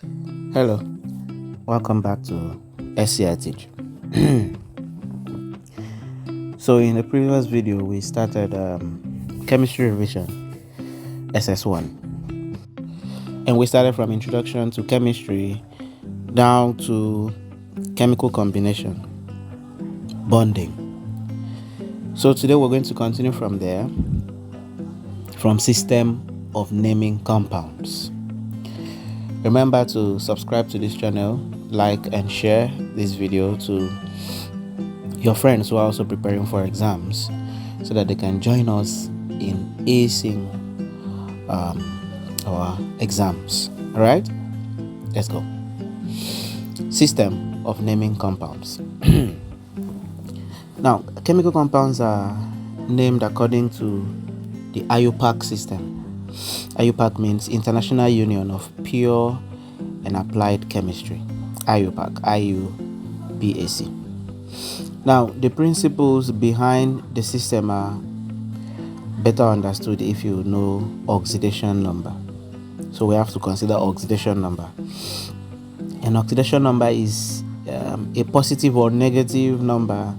Hello, welcome back to SCI Teach. So in the previous video, we started chemistry revision, SS1. And we started from introduction to chemistry down to chemical combination, bonding. So today we're going to continue from there, from system of naming compounds. Remember to subscribe to this channel, like and share this video to your friends who are also preparing for exams so that they can join us in acing our exams. All right, let's go. System of naming compounds. Now, chemical compounds are named according to the IUPAC system. IUPAC means International Union of Pure and Applied Chemistry. IUPAC, IUPAC. Now, the principles behind the system are better understood if you know oxidation number. So we have to consider oxidation number. And oxidation number is a positive or negative number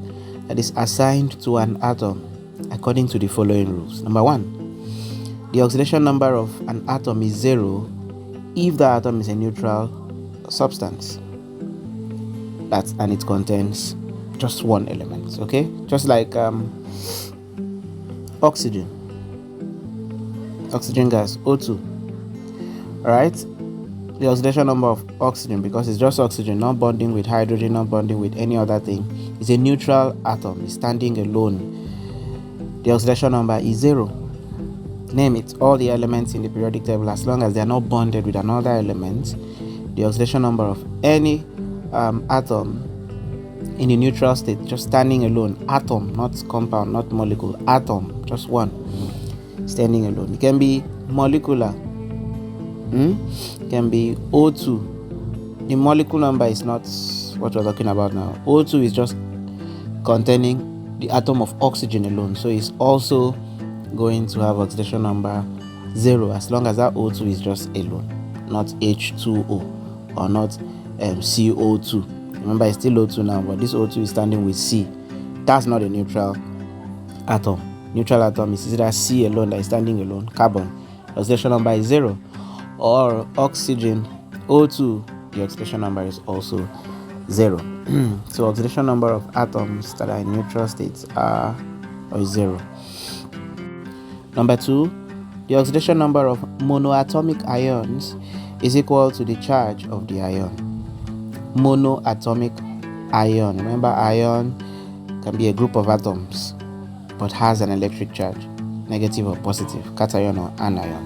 that is assigned to an atom according to the following rules. Number one, the oxidation number of an atom is 0 if the atom is a neutral substance. And it contains just one element, okay? Just like oxygen gas, O2. Alright? The oxidation number of oxygen, because it's just oxygen, not bonding with hydrogen, not bonding with any other thing, is a neutral atom, is standing alone. The oxidation number is 0. Name it, all the elements in the periodic table, as long as they are not bonded with another element, the oxidation number of any atom in the neutral state, just standing alone, atom, not compound, not molecule, atom, just one, standing alone. It can be molecular, it can be O2. The molecule number is not what we're talking about now. O2 is just containing the atom of oxygen alone, so it's also going to have oxidation number 0 as long as that O2 is just alone, not H2O or not CO2. Remember, it's still O2 now, but this O2 is standing with C. That's not a neutral atom. Neutral atom is either C alone, that is standing alone, carbon, oxidation number is 0, or oxygen, O2, the oxidation number is also 0. So oxidation number of atoms that are in neutral states are 0. Number 2, the oxidation number of monoatomic ions is equal to the charge of the ion. Monoatomic ion. Remember, ion can be a group of atoms but has an electric charge, negative or positive, cation or anion.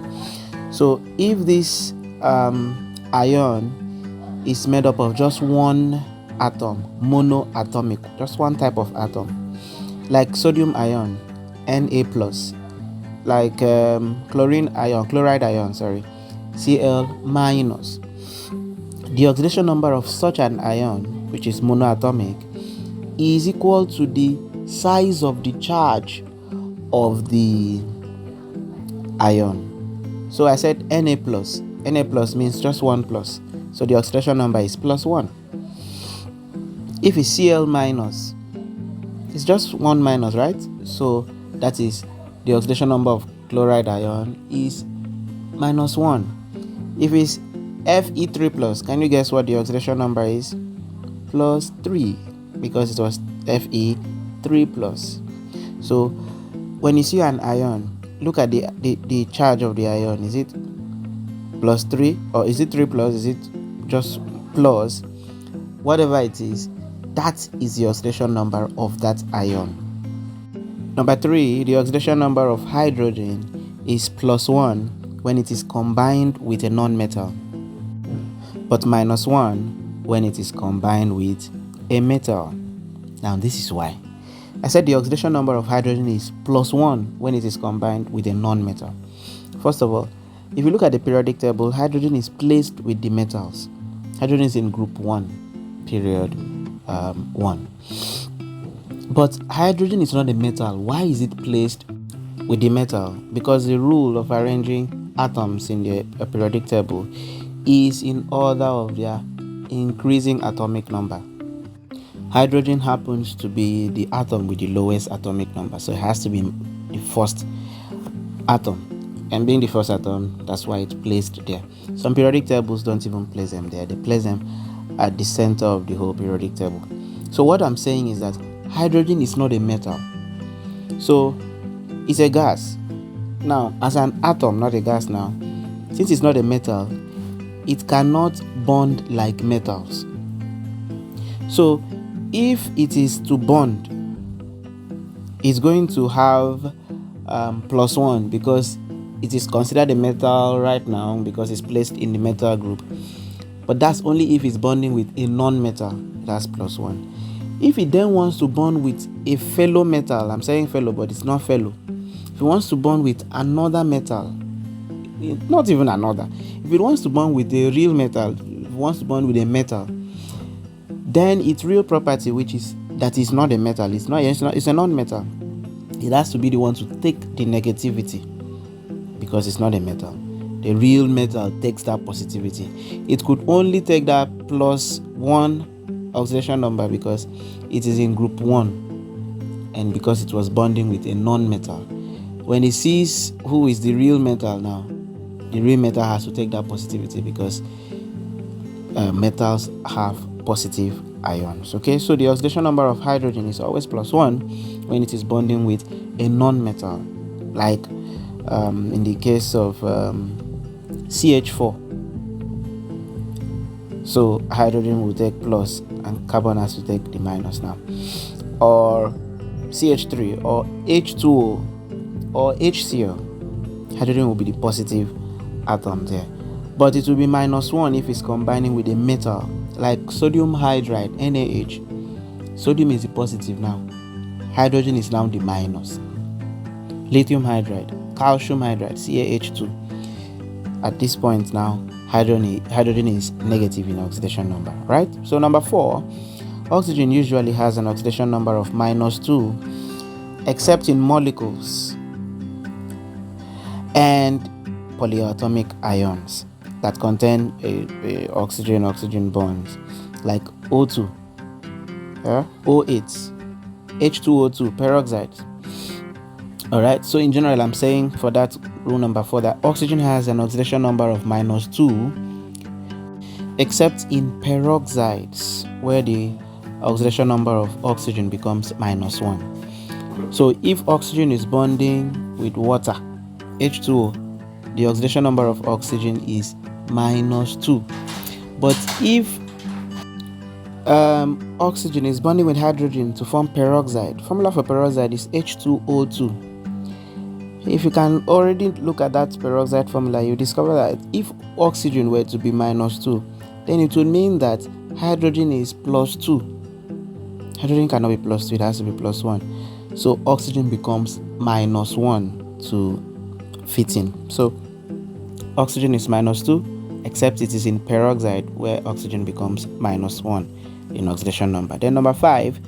So if this ion is made up of just one atom, monoatomic, just one type of atom, like sodium ion, Na+, like chloride ion, Cl-. The oxidation number of such an ion, which is monoatomic, is equal to the size of the charge of the ion. So I said Na+. Na+ means just 1 plus. So the oxidation number is +1. If it's Cl-, it's just 1 minus, right? So that is the oxidation number of chloride ion is -1. If it's Fe3+, can you guess what the oxidation number is? +3, because it was Fe3+. So when you see an ion, look at the charge of the ion. Is it +3 or is it 3+? Is it just plus? Whatever it is, that is the oxidation number of that ion. Number 3, the oxidation number of hydrogen is +1 when it is combined with a non-metal, but -1 when it is combined with a metal. Now this is why I said the oxidation number of hydrogen is +1 when it is combined with a non-metal. First of all, if you look at the periodic table, hydrogen is placed with the metals. Hydrogen is in group 1, period 1. But hydrogen is not a metal. Why is it placed with the metal? Because the rule of arranging atoms in the periodic table is in order of their increasing atomic number. Hydrogen happens to be the atom with the lowest atomic number, so it has to be the first atom. And being the first atom, that's why it's placed there. Some periodic tables don't even place them there. They place them at the center of the whole periodic table. So what I'm saying is that hydrogen is not a metal. So it's a gas. Now, as an atom, not a gas now, since it's not a metal, it cannot bond like metals. So if it is to bond, it's going to have +1 because it is considered a metal right now because it's placed in the metal group. But that's only if it's bonding with a non-metal. That's +1. If it then wants to bond with a fellow metal, I'm saying fellow, but it's not fellow. If it wants to bond with another metal, not even another. If it wants to bond with a real metal, if it wants to bond with a metal, then its real property, which is that it's not a metal, it's a non-metal. It has to be the one to take the negativity because it's not a metal. The real metal takes that positivity. It could only take that +1 oxidation number because it is in group 1 and because it was bonding with a non-metal. When it sees who is the real metal now, the real metal has to take that positivity because metals have positive ions. Okay, so the oxidation number of hydrogen is always +1 when it is bonding with a non-metal, like in the case of CH4. So hydrogen will take plus and carbon has to take the minus now. Or CH3 or H2O or HCl, hydrogen will be the positive atom there. But it will be -1 if it's combining with a metal, like sodium hydride, NaH. Sodium is the positive now. Hydrogen is now the minus. Lithium hydride, calcium hydride, CaH2. At this point now, hydrogen is negative in oxidation number, right? So number 4, oxygen usually has an oxidation number of -2, except in molecules and polyatomic ions that contain a oxygen bonds, like O2, O8, H2O2, peroxide. All right, so in general, I'm saying for that rule number 4 that oxygen has an oxidation number of -2, except in peroxides, where the oxidation number of oxygen becomes -1. So if oxygen is bonding with water, H2O, the oxidation number of oxygen is -2. But if oxygen is bonding with hydrogen to form peroxide, formula for peroxide is H2O2. If you can already look at that peroxide formula, you discover that if oxygen were to be -2, then it would mean that hydrogen is +2. Hydrogen cannot be +2, it has to be +1. So oxygen becomes -1 to fit in. So oxygen is -2, except it is in peroxide where oxygen becomes -1 in oxidation number. Then number 5,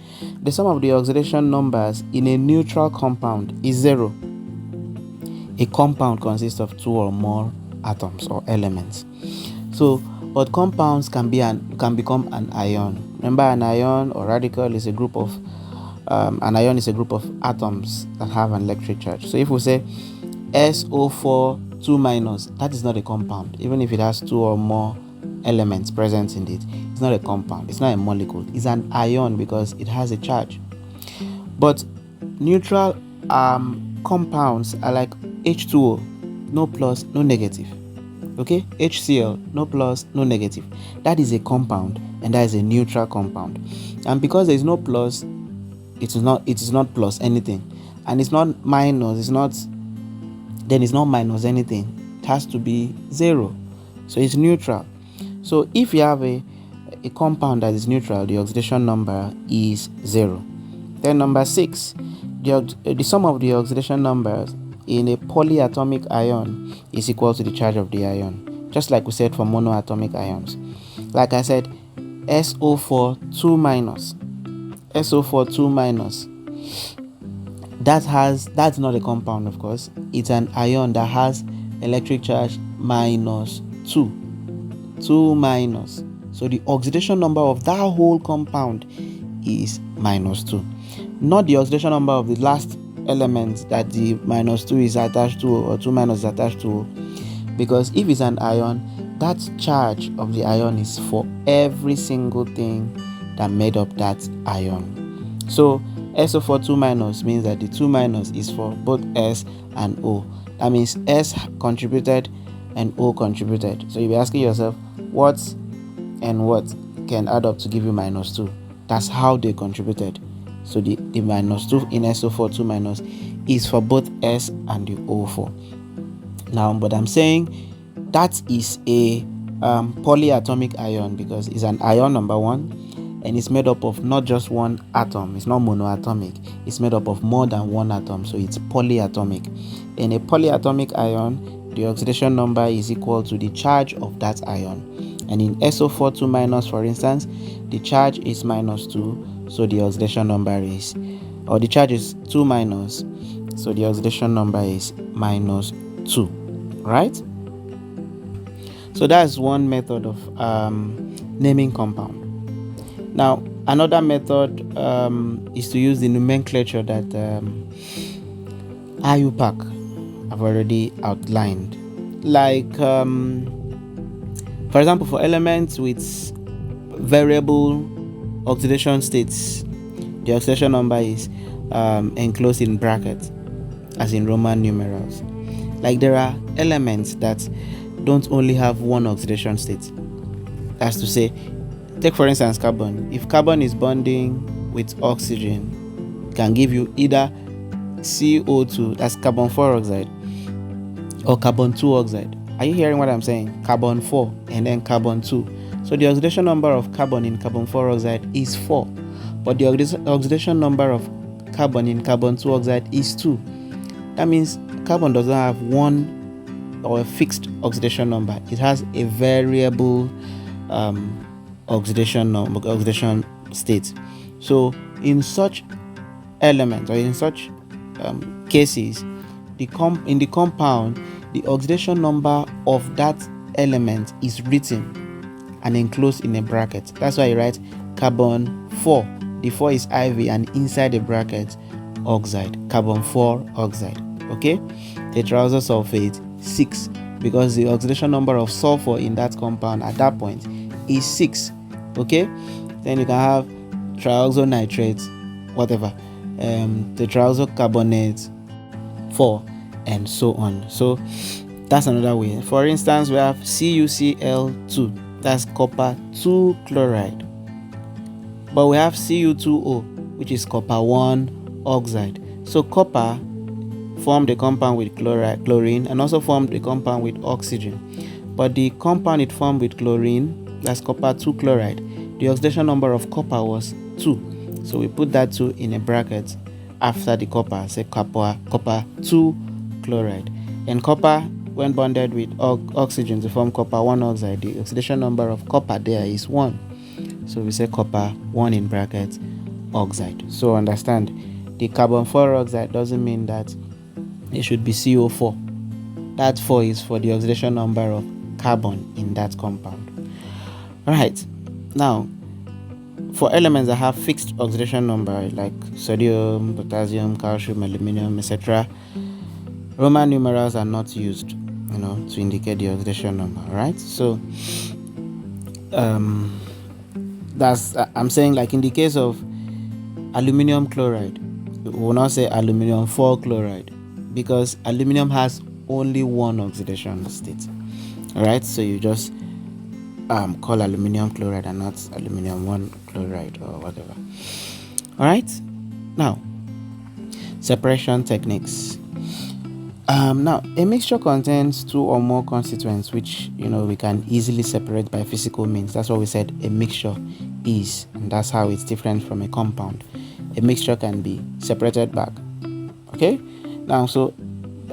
the sum of the oxidation numbers in a neutral compound is 0. A compound consists of 2 or more atoms or elements. So, but compounds can become an ion. Remember, an ion or radical is a group of an ion is a group of atoms that have an electric charge. So if we say SO4 2-, that is not a compound, even if it has 2 or more elements present in it. It's not a compound, it's not a molecule, it's an ion because it has a charge. But neutral compounds are like H2O, no plus, no negative. Okay, HCl, no plus, no negative. That is a compound, and that is a neutral compound. And because there is no plus, it is not plus anything, and it's not minus, it's not minus anything. It has to be 0, so it's neutral. So if you have a compound that is neutral, the oxidation number is 0. Then number 6, the sum of the oxidation numbers in a polyatomic ion is equal to the charge of the ion, just like we said for monoatomic ions. Like I said, SO4 2-, SO4 2-, that's not a compound, of course. It's an ion that has electric charge -2. 2 minus. So the oxidation number of that whole compound is -2, not the oxidation number of the last element that the -2 is attached to, or 2 minus is attached to, because if it's an ion, that charge of the ion is for every single thing that made up that ion. So SO4 2 minus means that the 2 minus is for both S and O. That means S contributed and O contributed. So you'll be asking yourself, what and what can add up to give you -2? That's how they contributed. So the -2 in SO4 2 minus is for both S and the O4. Now, but I'm saying that is a polyatomic ion because it's an ion, number one, and it's made up of not just one atom. It's not monoatomic. It's made up of more than one atom, so it's polyatomic. In a polyatomic ion, the oxidation number is equal to the charge of that ion. And in SO4 2 minus, for instance, the charge is -2, so the oxidation number is, or the charge is 2 minus, so the oxidation number is -2, right? So that's one method of naming compound. Now, another method is to use the nomenclature that IUPAC have already outlined. Like, for example, for elements with variable oxidation states, the oxidation number is enclosed in brackets, as in Roman numerals. Like, there are elements that don't only have one oxidation state. That's to say, take for instance carbon. If carbon is bonding with oxygen, it can give you either CO2, that's carbon 4 oxide, or carbon 2 oxide. Are you hearing what I'm saying? Carbon 4 and then carbon 2. So the oxidation number of carbon in carbon 4 oxide is 4, but the oxidation number of carbon in carbon 2 oxide is 2. That means carbon doesn't have one or a fixed oxidation number. It has a variable oxidation state. So in such elements, or in such cases, in the compound, the oxidation number of that element is written and enclosed in a bracket. That's why you write carbon 4. The 4 is IV, and inside the bracket, oxide, carbon 4 oxide. Okay, tetraoxosulfate 6, because the oxidation number of sulfur in that compound at that point is 6. Okay, then you can have trioxonitrate, whatever, tetraoxocarbonate 4, and so on. So that's another way. For instance, we have CuCl2, that's copper 2 chloride, but we have Cu2O, which is copper 1 oxide. So copper formed a compound with chlorine, and also formed a compound with oxygen, but the compound it formed with chlorine, that's copper 2 chloride, the oxidation number of copper was 2, so we put that 2 in a bracket after the copper, say copper 2 chloride. And copper, when bonded with oxygen to form copper 1 oxide, the oxidation number of copper there is 1, so we say copper 1 in brackets oxide. So understand, the carbon 4 oxide doesn't mean that it should be CO4. That 4 is for the oxidation number of carbon in that compound. Alright, now for elements that have fixed oxidation number like sodium, potassium, calcium, aluminum, etc., Roman numerals are not used, to indicate the oxidation number. Right? So that's I'm saying, like in the case of aluminum chloride, we will not say aluminum 4 chloride, because aluminum has only one oxidation state. Alright, so you just call aluminum chloride and not aluminum 1 chloride or whatever. Alright, now separation techniques. Now a mixture contains 2 or more constituents which we can easily separate by physical means. That's what we said a mixture is, and that's how it's different from a compound. A mixture can be separated back. Okay, now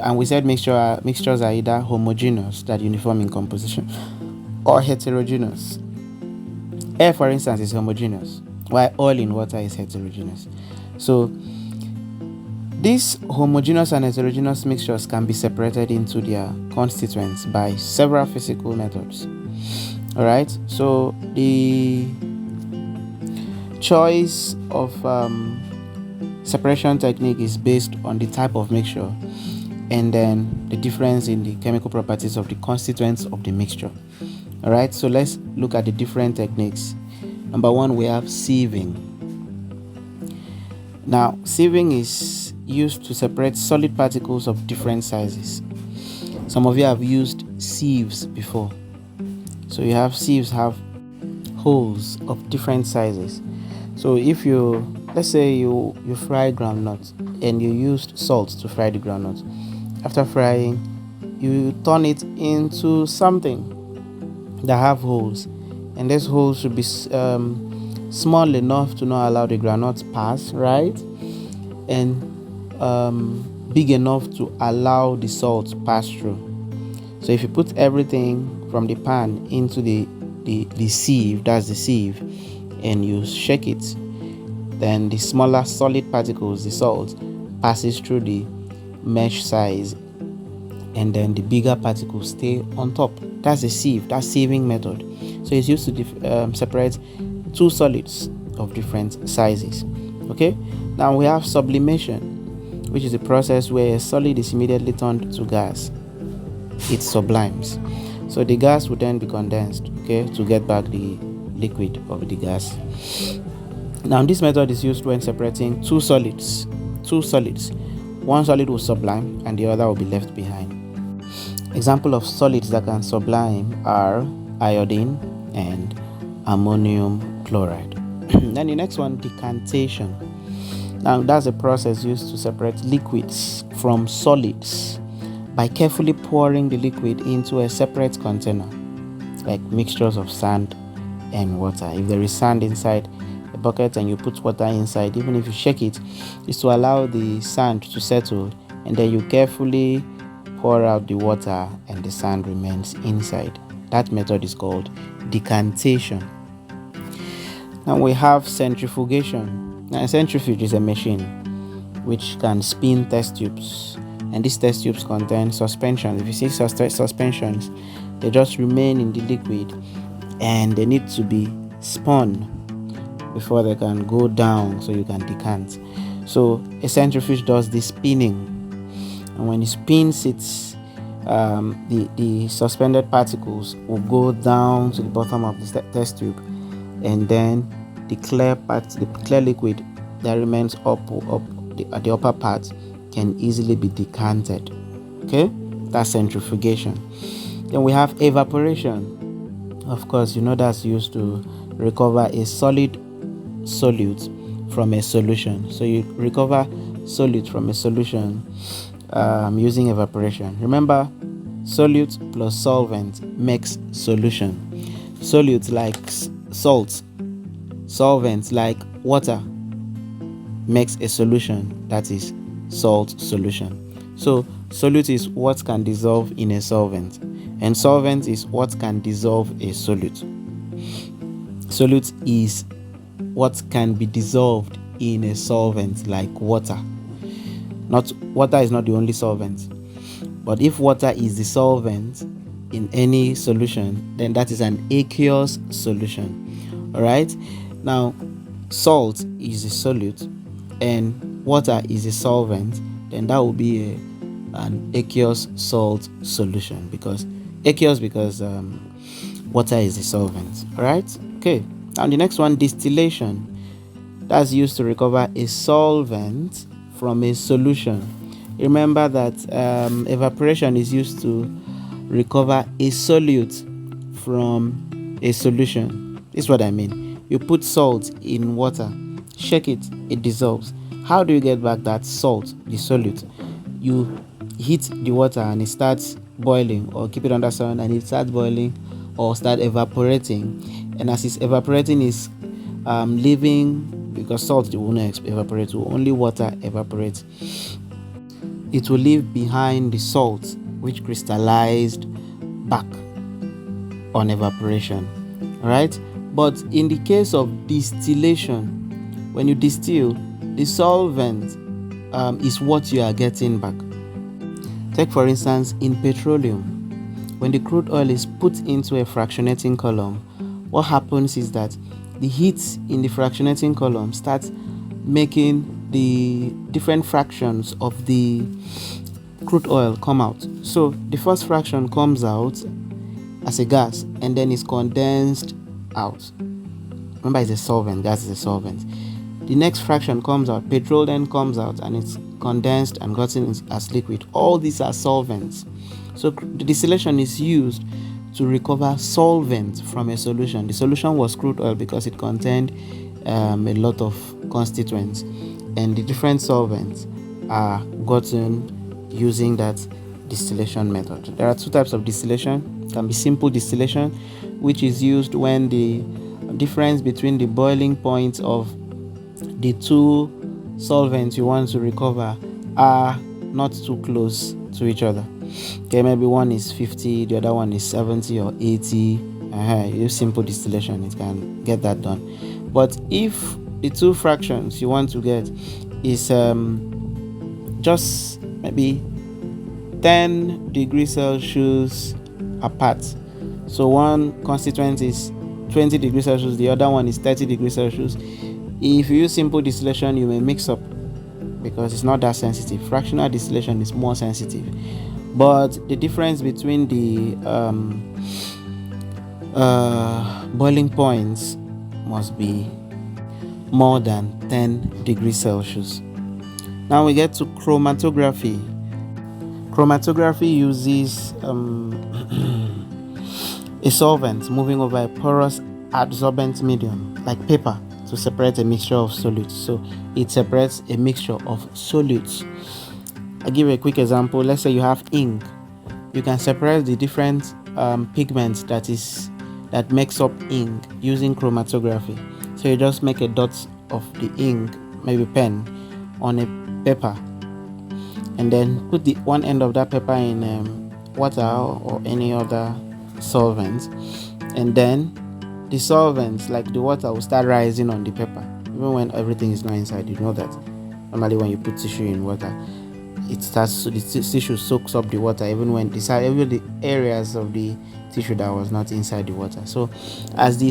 and we said mixtures are either homogeneous, that uniform in composition, or heterogeneous. Air, for instance, is homogeneous, while oil in water is heterogeneous. So these homogeneous and heterogeneous mixtures can be separated into their constituents by several physical methods. All right, so the choice of separation technique is based on the type of mixture and then the difference in the chemical properties of the constituents of the mixture. All right, so let's look at the different techniques. Number one, we have sieving. Now, sieving is used to separate solid particles of different sizes. Some of you have used sieves before. So you have sieves have holes of different sizes. So if let's say you fry groundnuts and you used salt to fry the groundnuts. After frying, you turn it into something that have holes, and these holes should be small enough to not allow the groundnuts pass, right? And big enough to allow the salt pass through. So if you put everything from the pan into the sieve, that's the sieve, and you shake it, then the smaller solid particles, the salt, passes through the mesh size, and then the bigger particles stay on top. That's a sieve. That's sieving method. So it's used to separate two solids of different sizes. Okay, now we have sublimation, which is a process where a solid is immediately turned to gas. It sublimes, so the gas would then be condensed, okay, to get back the liquid of the gas. Now this method is used when separating two solids. One solid will sublime and the other will be left behind. Example of solids that can sublime are iodine and ammonium chloride. Then the next one, decantation. Now that's a process used to separate liquids from solids by carefully pouring the liquid into a separate container, like mixtures of sand and water. If there is sand inside a bucket and you put water inside, even if you shake it, is to allow the sand to settle, and then you carefully pour out the water and the sand remains inside. That method is called decantation. Now we have centrifugation. Now a centrifuge is a machine which can spin test tubes, and these test tubes contain suspensions. If you see suspensions, they just remain in the liquid and they need to be spun before they can go down so you can decant. So a centrifuge does the spinning, and when it spins it, the suspended particles will go down to the bottom of the test tube, and then the clear liquid that remains at the upper part can easily be decanted. Okay, that's centrifugation. Then we have evaporation. Of course, you know that's used to recover a solid solute from a solution. So you recover solute from a solution using evaporation. Remember, solute plus solvent makes solution. Solute like salt, solvent like water makes a solution, that is salt solution. So solute is what can dissolve in a solvent, and solvent is what can dissolve a solute. Solute is what can be dissolved in a solvent like water. Water is not the only solvent, but if water is the solvent in any solution, then that is an aqueous solution. All right, now salt is a solute and water is a solvent, then that will be an aqueous salt solution, because water is a solvent. All right, okay. Now the next one, distillation. That's used to recover a solvent from a solution. Remember that evaporation is used to recover a solute from a solution. This is what I mean. You put salt in water, shake it, it dissolves. How do you get back that salt, the solute? You heat the water and it starts boiling, or keep it under sun and it starts boiling or start evaporating. And as it's evaporating, it's leaving, because salt will not evaporate, will only water evaporate. It will leave behind the salt which crystallized back on evaporation. All right, but in the case of distillation, when you distill, the solvent is what you are getting back. Take for instance in petroleum, when the crude oil is put into a fractionating column, what happens is that the heat in the fractionating column starts making the different fractions of the crude oil come out. So the first fraction comes out as a gas and then is condensed out. Remember, it's a solvent. Gas is a solvent. The next fraction comes out, petrol then comes out, and it's condensed and gotten as liquid. All these are solvents. So the distillation is used to recover solvent from a solution. The solution was crude oil because it contained a lot of constituents, and the different solvents are gotten using that distillation method. There are two types of distillation. It can be simple distillation, which is used when the difference between the boiling point of the two solvents you want to recover are not too close to each other. Okay, maybe one is 50, the other one is 70 or 80. You use simple distillation, it can get that done. But if the two fractions you want to get is just maybe 10 degrees Celsius apart, so one constituent is 20 degrees Celsius, the other one is 30 degrees Celsius, if you use simple distillation, you may mix up because it's not that sensitive. Fractional distillation is more sensitive, but the difference between the boiling points must be more than 10 degrees Celsius. Now we get to chromatography. Chromatography uses a solvent moving over a porous adsorbent medium like paper to separate a mixture of solutes. So it separates a mixture of solutes. I'll give you a quick example. Let's say you have ink. You can separate the different pigments that makes up ink using chromatography. So you just make a dot of the ink, maybe pen, on a paper, and then put the one end of that paper in water or any other solvent, and then the solvents like the water will start rising on the paper even when everything is not inside. You know that normally when you put tissue in water, it starts to, the tissue soaks up the water even when even the areas of the tissue that was not inside the water. So as the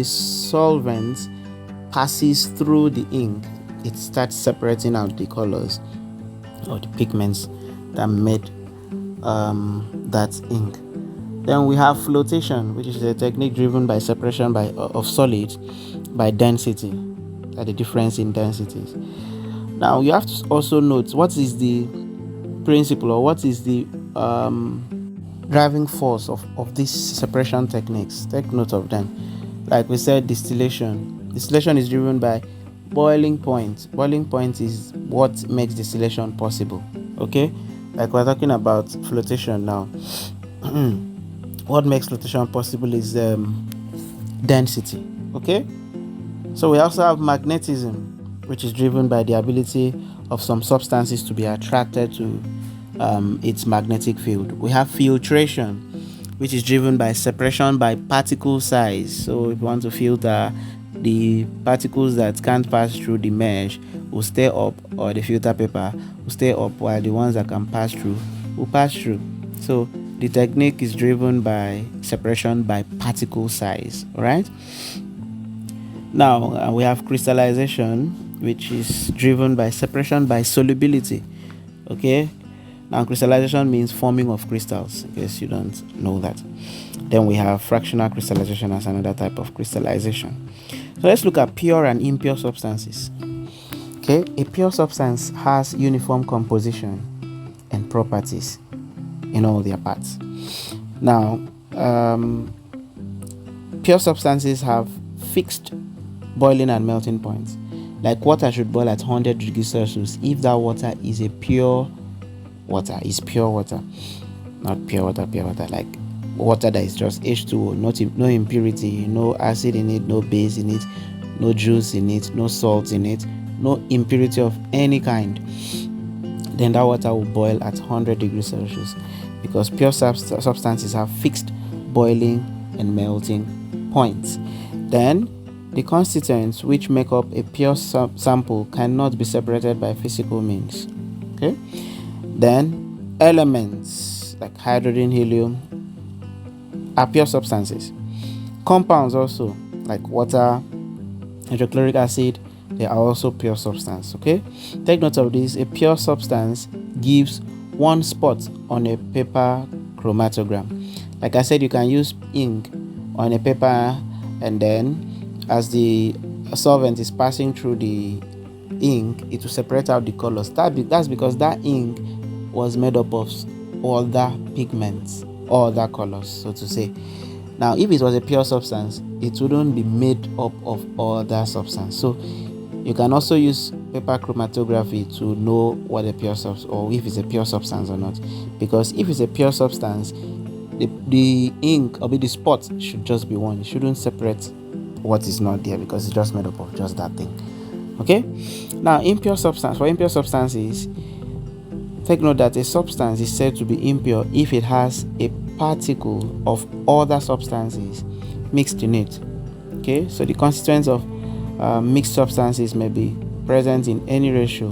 solvent passes through the ink, it starts separating out the colors or the pigments that made that ink. Then we have flotation, which is a technique driven by separation of solids by density, the difference in densities. Now you have to also note what is the principle or what is the driving force of these separation techniques. Take note of them. Like we said, distillation. Distillation is driven by boiling point. Boiling point is what makes distillation possible. Okay, like we're talking about flotation now. What makes flotation possible is density. Okay, so we also have magnetism, which is driven by the ability of some substances to be attracted to its magnetic field. We have filtration, which is driven by separation by particle size. So if you want to filter, the particles that can't pass through the mesh will stay up, or the filter paper will stay up, while the ones that can pass through will pass through. So the technique is driven by separation by particle size. All right. Now we have crystallization, which is driven by separation by solubility. Okay. Now crystallization means forming of crystals, in case you don't know that. Then we have fractional crystallization as another type of crystallization. So let's look at pure and impure substances. Okay, a pure substance has uniform composition and properties in all their parts. Now, pure substances have fixed boiling and melting points. Like water should boil at 100 degrees Celsius if that water is a pure water, not pure water, like water that is just H2O, no impurity, no acid in it, no base in it, no juice in it, no salt in it, no impurity of any kind. Then that water will boil at 100 degrees Celsius, because pure substances have fixed boiling and melting points. Then the constituents which make up a pure sample cannot be separated by physical means. Okay. Then elements like hydrogen, helium, are pure substances. Compounds also, like water, hydrochloric acid, they are also pure substance. Okay, take note of this. A pure substance gives one spot on a paper chromatogram. Like I said, you can use ink on a paper, and then as the solvent is passing through the ink, it will separate out the colors. That's because that ink was made up of other pigments or other colors, so to say. Now, if it was a pure substance, it wouldn't be made up of other substance. So you can also use paper chromatography to know what a pure substance, or if it's a pure substance or not. Because if it's a pure substance, the ink or the spot should just be one. It shouldn't separate what is not there, because it's just made up of just that thing. Okay. Now, impure substances, take note that a substance is said to be impure if it has a particle of other substances mixed in it. Okay, so the constituents of mixed substances may be present in any ratio,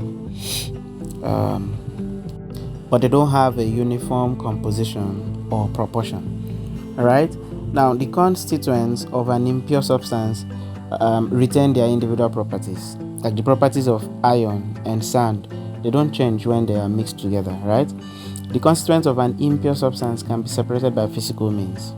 but they don't have a uniform composition or proportion. All right. Now, the constituents of an impure substance retain their individual properties, like the properties of iron and sand. They don't change when they are mixed together, right? The constituents of an impure substance can be separated by physical means.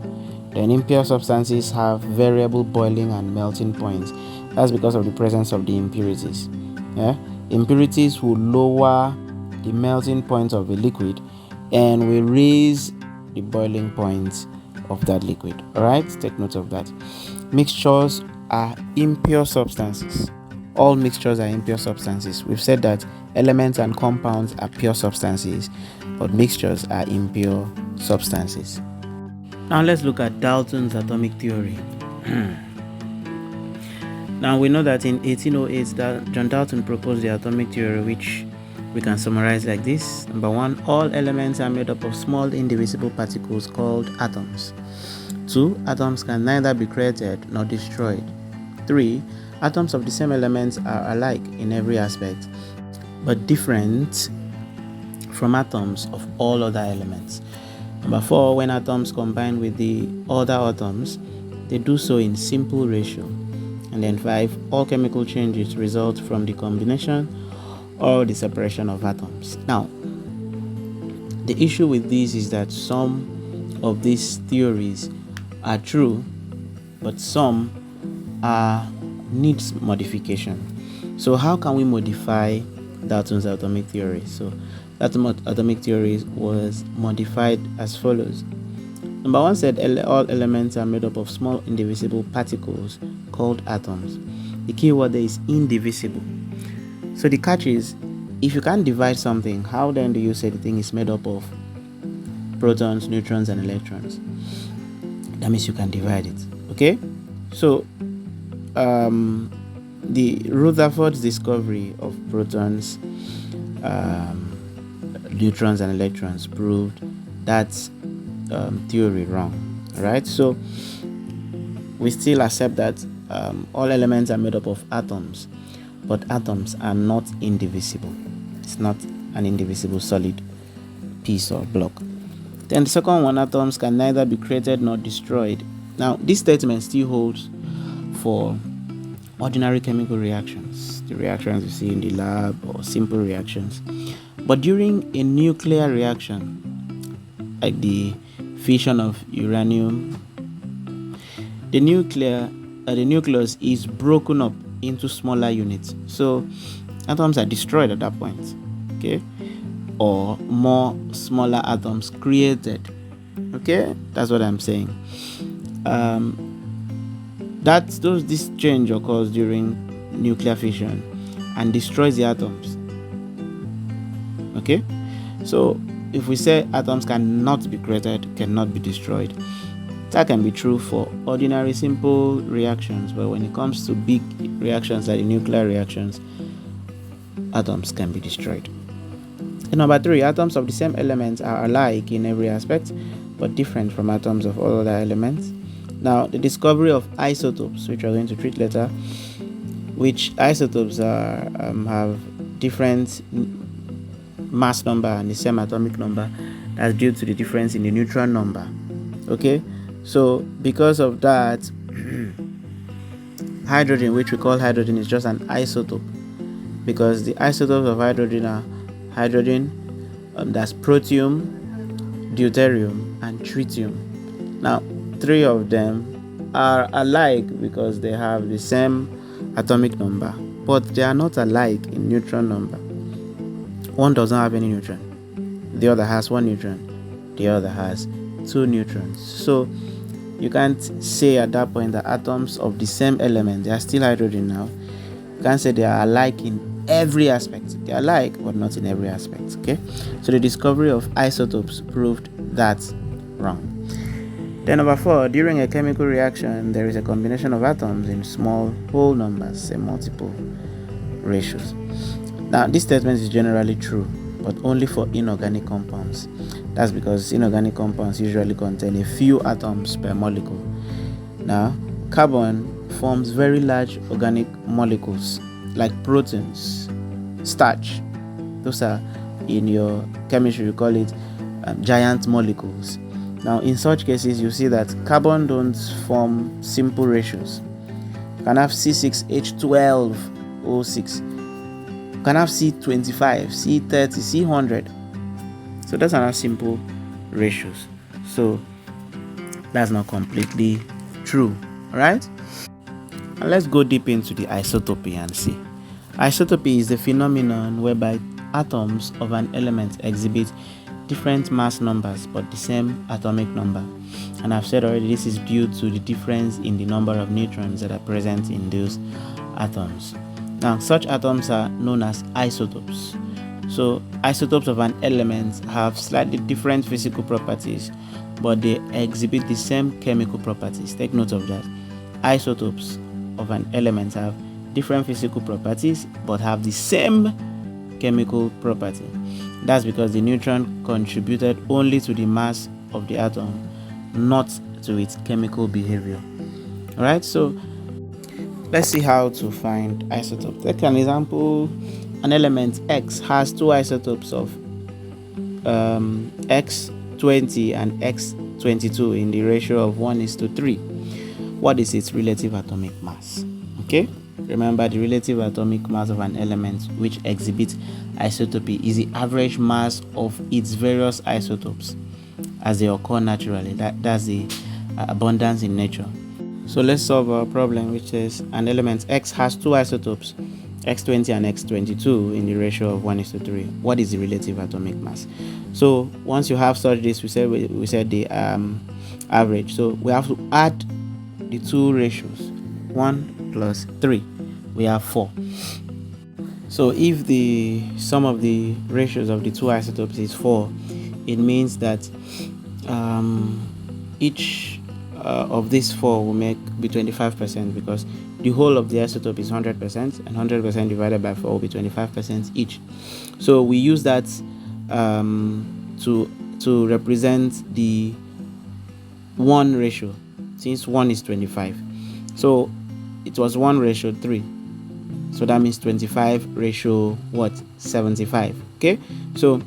Then impure substances have variable boiling and melting points. That's because of the presence of the impurities. Yeah? Impurities will lower the melting point of a liquid and will raise the boiling point of that liquid. Alright, take note of that. Mixtures are impure substances. All mixtures are impure substances. We've said that elements and compounds are pure substances, but mixtures are impure substances. Now let's look at Dalton's atomic theory. Now we know that in 1808, John Dalton proposed the atomic theory, which we can summarize like this. Number one, all elements are made up of small indivisible particles called atoms. 2, atoms can neither be created nor destroyed. 3, atoms of the same elements are alike in every aspect, but different from atoms of all other elements. Number 4, when atoms combine with the other atoms, they do so in simple ratio. And then 5, all chemical changes result from the combination or the separation of atoms. Now, the issue with this is that some of these theories are true, but some needs modification. So how can we modify Dalton's atomic theory? So Dalton's atomic theory was modified as follows. Number 1 said all elements are made up of small indivisible particles called atoms. The key word there is indivisible. So the catch is, if you can't divide something, how then do you say the thing is made up of protons, neutrons, and electrons? That means you can divide it. Okay? So the Rutherford's discovery of protons, neutrons, and electrons proved that theory wrong. Right? So we still accept that all elements are made up of atoms, but atoms are not indivisible. It's not an indivisible solid piece or block. Then the second one, atoms can neither be created nor destroyed. Now, this statement still holds for ordinary chemical reactions, the reactions you see in the lab or simple reactions. But during a nuclear reaction, like the fission of uranium, the nucleus is broken up into smaller units. So atoms are destroyed at that point, okay? Or more smaller atoms created, okay? That's what I'm saying. This change occurs during nuclear fission and destroys the atoms. Okay? So if we say atoms cannot be created, cannot be destroyed, that can be true for ordinary simple reactions, but when it comes to big reactions like the nuclear reactions, atoms can be destroyed. And number 3, atoms of the same elements are alike in every aspect, but different from atoms of all other elements. Now, the discovery of isotopes, which we're going to treat later, which isotopes have different mass number and the same atomic number, that's due to the difference in the neutron number. Okay, So because of that, hydrogen, which we call hydrogen, is just an isotope, because the isotopes of hydrogen are hydrogen, that's protium, deuterium, and tritium. Now, three of them are alike because they have the same atomic number, but they are not alike in neutron number. One does not have any neutron, the other has one neutron, the other has two neutrons. So you can't say at that point that atoms of the same element, they are still hydrogen now, you can't say they are alike in every aspect. They are alike, but not in every aspect. Okay, so the discovery of isotopes proved that wrong. Then number 4, during a chemical reaction, there is a combination of atoms in small whole numbers, say multiple ratios. Now, this statement is generally true, but only for inorganic compounds. That's because inorganic compounds usually contain a few atoms per molecule. Now, carbon forms very large organic molecules like proteins, starch. Those are, in your chemistry, you call it giant molecules. Now, in such cases, you see that carbon don't form simple ratios. You can have C6H12O6. You can have C25, C30, C100. So those are not simple ratios. So that's not completely true. Alright? And let's go deep into the isotopy and see. Isotopy is the phenomenon whereby atoms of an element exhibit different mass numbers but the same atomic number. And I've said already, this is due to the difference in the number of neutrons that are present in those atoms. Now, such atoms are known as isotopes. So isotopes of an element have slightly different physical properties, but they exhibit the same chemical properties. Take note of that. Isotopes of an element have different physical properties but have the same chemical property. That's because the neutron contributed only to the mass of the atom, not to its chemical behavior. Alright, so let's see how to find isotopes. Take an example. An element X has two isotopes of X20 and X22 in the ratio of 1:3. What is its relative atomic mass? Okay, remember, the relative atomic mass of an element which exhibits isotopy is the average mass of its various isotopes as they occur naturally. That's the abundance in nature. So let's solve our problem, which is an element X has two isotopes, X20 and X22, in the ratio of 1:3. What is the relative atomic mass? So once you have such this, we said the average. So we have to add the two ratios. 1 plus 3, we have 4. So if the sum of the ratios of the two isotopes is 4, it means that each of these 4 will be 25%, because the whole of the isotope is 100%, and 100% divided by 4 will be 25% each. So we use that to represent the 1 ratio, since 1 is 25. So it was 1:3. So that means 25 ratio what? 75. Okay, so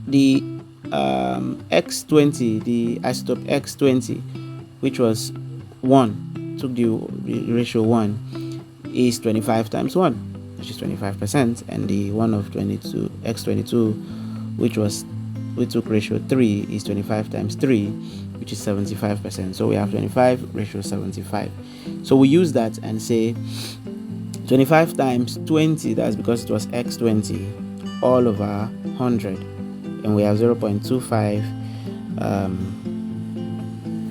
the X20, the isotope X20, which was 1, took the ratio 1, is 25 times 1, which is 25%, and the one of X22, which took ratio 3, is 25 times 3, which is 75%. So we have 25 ratio 75. So we use that and say 25 times 20, that's because it was X20, all over 100, and we have 0.25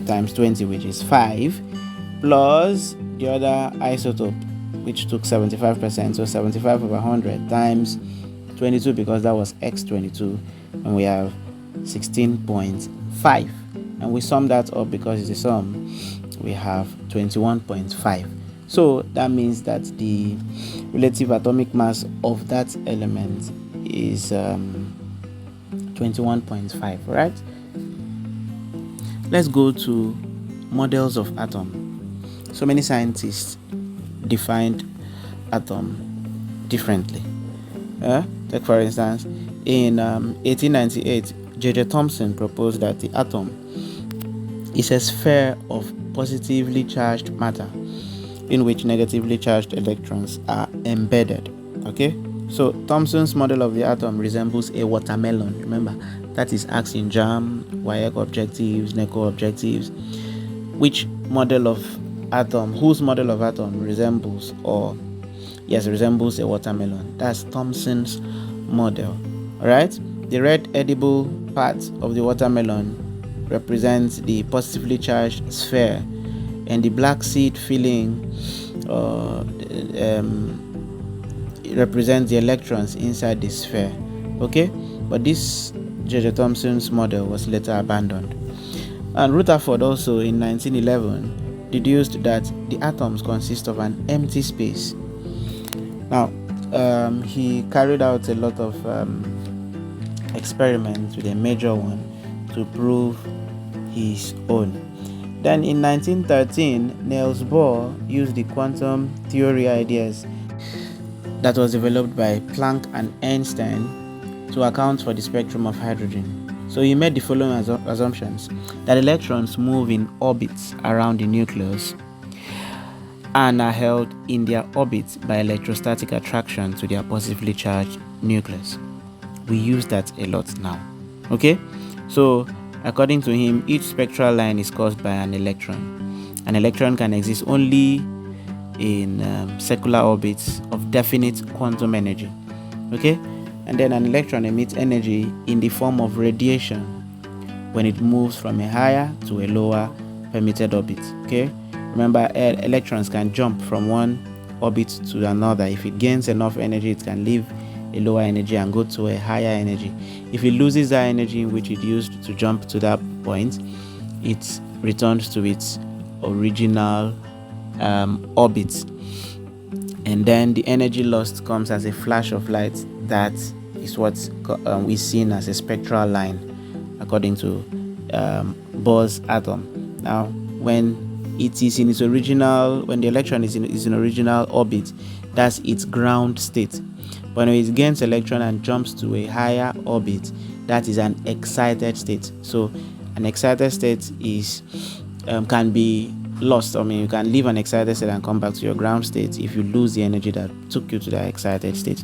times 20, which is 5, plus the other isotope, which took 75%, so 75 over 100 times 22, because that was X22, and we have 16.5, and we sum that up because it's a sum, we have 21.5. So that means that the relative atomic mass of that element is 21.5, right? Let's go to models of atom. So many scientists defined atom differently. Take for instance, in 1898, J.J. Thomson proposed that the atom is a sphere of positively charged matter in which negatively charged electrons are embedded. Okay, so Thomson's model of the atom resembles a watermelon. Remember, that is asked in JAM, WAEC objectives, NECO objectives. Which model of atom, whose model of atom resembles, resembles a watermelon? That's Thomson's model. Alright, the red edible part of the watermelon represents the positively charged sphere, and the black seed filling represents the electrons inside the sphere. Okay, but this J.J. Thomson's model was later abandoned. And Rutherford also in 1911 deduced that the atoms consist of an empty space. Now, he carried out a lot of experiments, with a major one to prove his own. Then in 1913, Niels Bohr used the quantum theory ideas that was developed by Planck and Einstein to account for the spectrum of hydrogen. So he made the following assumptions: that electrons move in orbits around the nucleus and are held in their orbits by electrostatic attraction to their positively charged nucleus. We use that a lot now. Okay, so according to him, each spectral line is caused by an electron. An electron can exist only in circular orbits of definite quantum energy. Okay, and then an electron emits energy in the form of radiation when it moves from a higher to a lower permitted orbit. Okay, remember, electrons can jump from one orbit to another. If it gains enough energy, it can leave a lower energy and go to a higher energy. If it loses that energy in which it used to jump to that point, it returns to its original orbit, and then the energy lost comes as a flash of light. That is what is seen as a spectral line according to Bohr's atom. Now, when it is in its original, when the electron is in original orbit, that's its ground state. But when it gains electron and jumps to a higher orbit, that is an excited state. So an excited state is can be lost. I mean, you can leave an excited state and come back to your ground state if you lose the energy that took you to that excited state.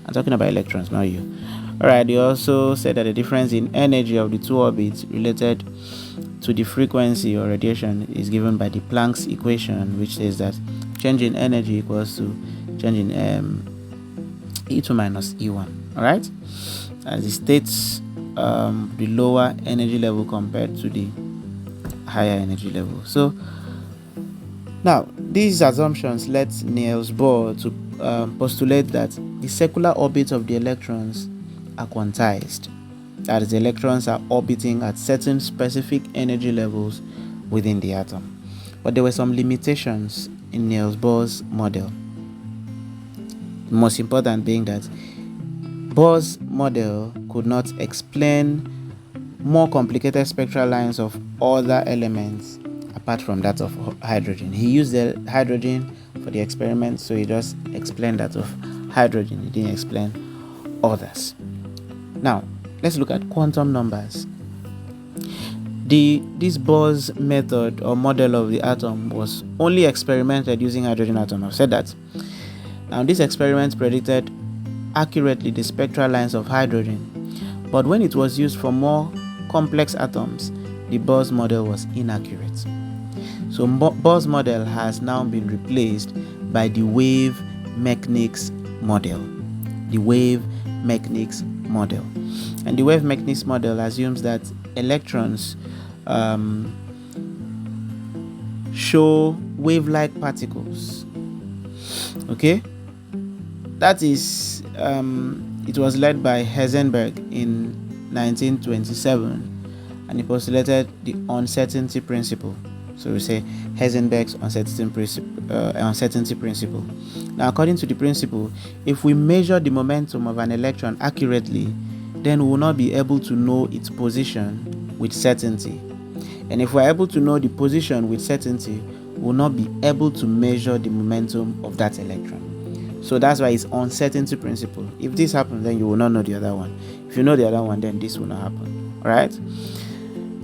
I'm talking about electrons, not you. Alright, he also said that the difference in energy of the two orbits related to the frequency or radiation is given by the Planck's equation, which says that change in energy equals to change in E2 minus E1. Alright, as it states the lower energy level compared to the higher energy level. So now these assumptions led Niels Bohr to postulate that the circular orbits of the electrons are quantized. That is, the electrons are orbiting at certain specific energy levels within the atom. But there were some limitations in Niels Bohr's model. The most important being that Bohr's model could not explain more complicated spectral lines of other elements apart from that of hydrogen. He used the hydrogen for the experiment, so he just explained that of hydrogen. He didn't explain others. Now, let's look at quantum numbers. This Bohr's method or model of the atom was only experimented using hydrogen atom. I've said that. Now, this experiment predicted accurately the spectral lines of hydrogen, but when it was used for more complex atoms, the Bohr's model was inaccurate. So Bohr's model has now been replaced by the wave mechanics model. The wave mechanics model. And the wave mechanics model assumes that electrons show wave-like particles. Okay? That is, it was led by Heisenberg in 1927, and he postulated the uncertainty principle. So we say Heisenberg's uncertainty principle. Now, according to the principle, if we measure the momentum of an electron accurately, then we will not be able to know its position with certainty. And if we're able to know the position with certainty, we will not be able to measure the momentum of that electron. So that's why it's uncertainty principle. If this happens, then you will not know the other one. If you know the other one, then this will not happen. All right?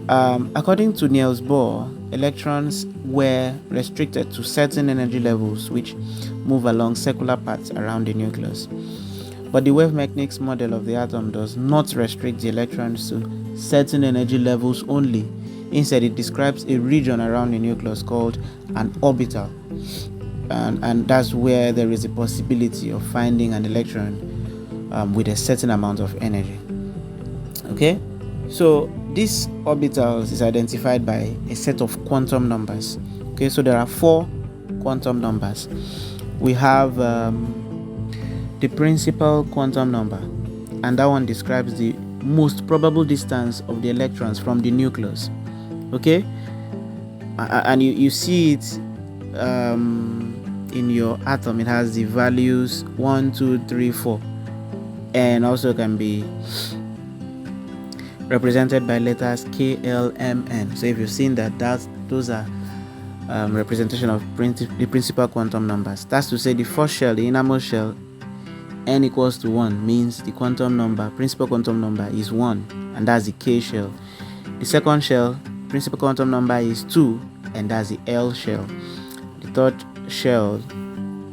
According to Niels Bohr, electrons were restricted to certain energy levels which move along circular paths around the nucleus. But the wave mechanics model of the atom does not restrict the electrons to certain energy levels only. Instead, it describes a region around the nucleus called an orbital. And that's where there is a possibility of finding an electron with a certain amount of energy. Okay, so this orbitals is identified by a set of quantum numbers. Okay, so there are 4 quantum numbers. We have the principal quantum number, and that one describes the most probable distance of the electrons from the nucleus. Okay, and you see it in your atom. It has the values 1, 2, 3, 4, and also can be represented by letters K, L, M, N. So if you've seen that, those are representation of the principal quantum numbers. That's to say, the first shell, the innermost shell, n equals to 1, means the quantum number, principal quantum number, is 1, and that's the K shell. The second shell, principal quantum number, is 2, and that's the L shell. The third shell,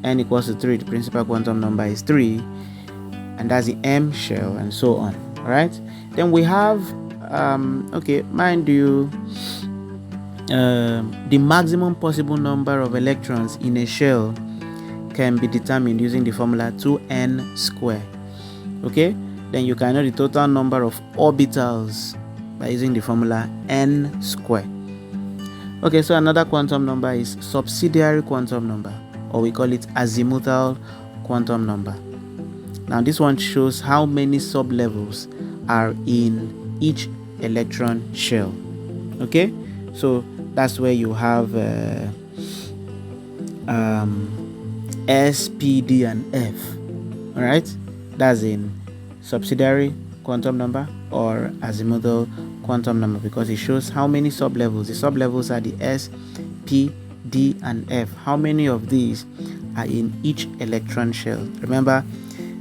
n equals to 3, the principal quantum number is 3, and that's the M shell, and so on. All right. Then we have mind you, the maximum possible number of electrons in a shell can be determined using the formula 2n square. Okay, then you can know the total number of orbitals by using the formula n square. Okay, so another quantum number is subsidiary quantum number, or we call it azimuthal quantum number. Now this one shows how many sublevels are in each electron shell. Okay, so that's where you have S, P, D, and F. All right, that's in subsidiary quantum number or azimuthal quantum number, because it shows how many sublevels. The sublevels are the S, P, D, and F. How many of these are in each electron shell? Remember,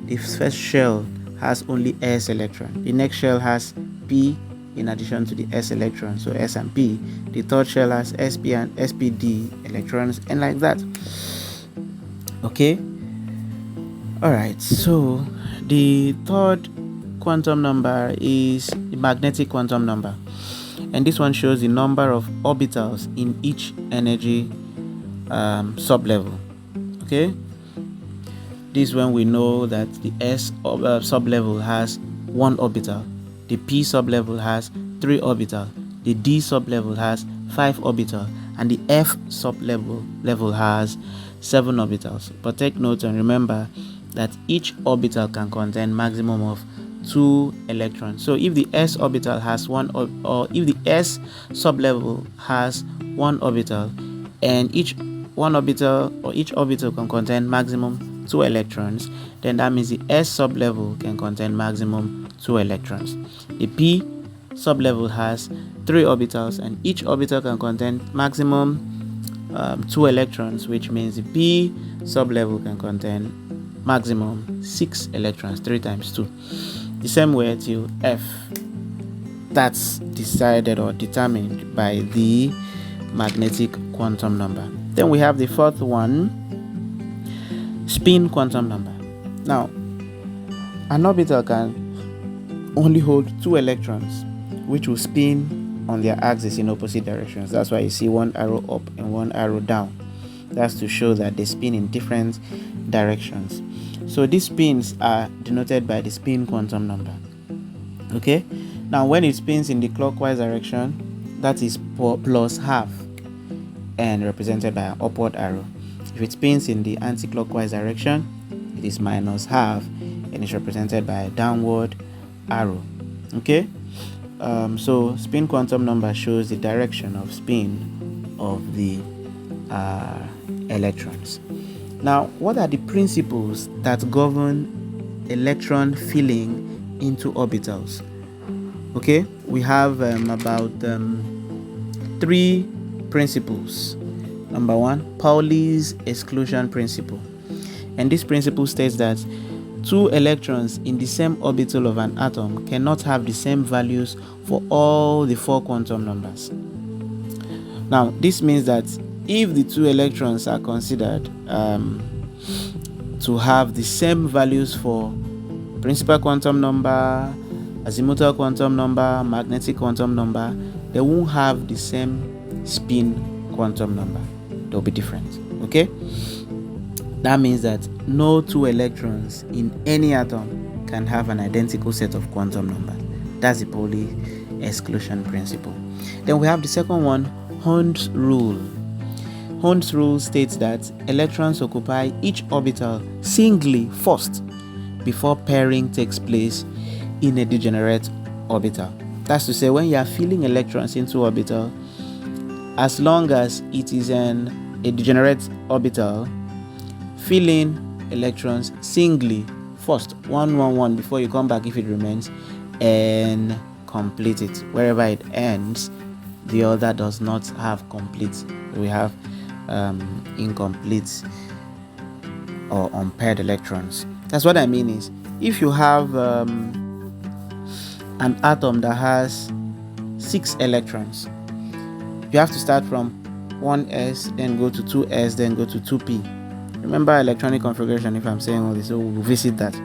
the first shell has only S electron. The next shell has P in addition to the S electron, so S and P. The third shell has SP and SPD electrons, and like that. Okay. All right. So the third quantum number is the magnetic quantum number, and this one shows the number of orbitals in each energy sublevel. Okay. This when we know that the S sublevel has 1 orbital, the P sublevel has 3 orbital, the D sublevel has 5 orbital, and the F sublevel has 7 orbitals. But take note and remember that each orbital can contain maximum of 2 electrons. So if the S orbital has or if the S sublevel has 1 orbital, and each orbital can contain maximum 2 electrons, then that means the S sublevel can contain maximum 2 electrons. The P sublevel has 3 orbitals, and each orbital can contain maximum 2 electrons, which means the P sublevel can contain maximum 6 electrons, 3 times 2. The same way till F. That's decided or determined by the magnetic quantum number. Then we have the fourth one, spin quantum number. Now, an orbital can only hold 2 electrons, which will spin on their axis in opposite directions. That's why you see one arrow up and one arrow down. That's to show that they spin in different directions. So these spins are denoted by the spin quantum number. Okay, now when it spins in the clockwise direction, that is plus half and represented by an upward arrow. If it spins in the anti-clockwise direction, it is minus half and is represented by a downward arrow. Okay, so spin quantum number shows the direction of spin of the electrons. Now, what are the principles that govern electron filling into orbitals? Okay, we have about 3 principles. Number 1, Pauli's exclusion principle, and this principle states that two electrons in the same orbital of an atom cannot have the same values for all the 4 quantum numbers. Now, this means that if the two electrons are considered to have the same values for principal quantum number, azimuthal quantum number, magnetic quantum number, they won't have the same spin quantum number. They'll be different. Okay? That means that no two electrons in any atom can have an identical set of quantum numbers. That's the Pauli exclusion principle. Then we have the second one, Hund's rule. Hund's rule states that electrons occupy each orbital singly first before pairing takes place in a degenerate orbital. That's to say, when you are filling electrons into orbital, as long as it is a degenerate orbital, fill in electrons singly first, 1 1 1, before you come back if it remains, and complete it. Wherever it ends, the other does not have complete. We have incomplete or unpaired electrons. That's what I mean is, if you have an atom that has 6 electrons, you have to start from 1s, then go to 2s, then go to 2p. Remember electronic configuration if I'm saying all this, so we'll visit that.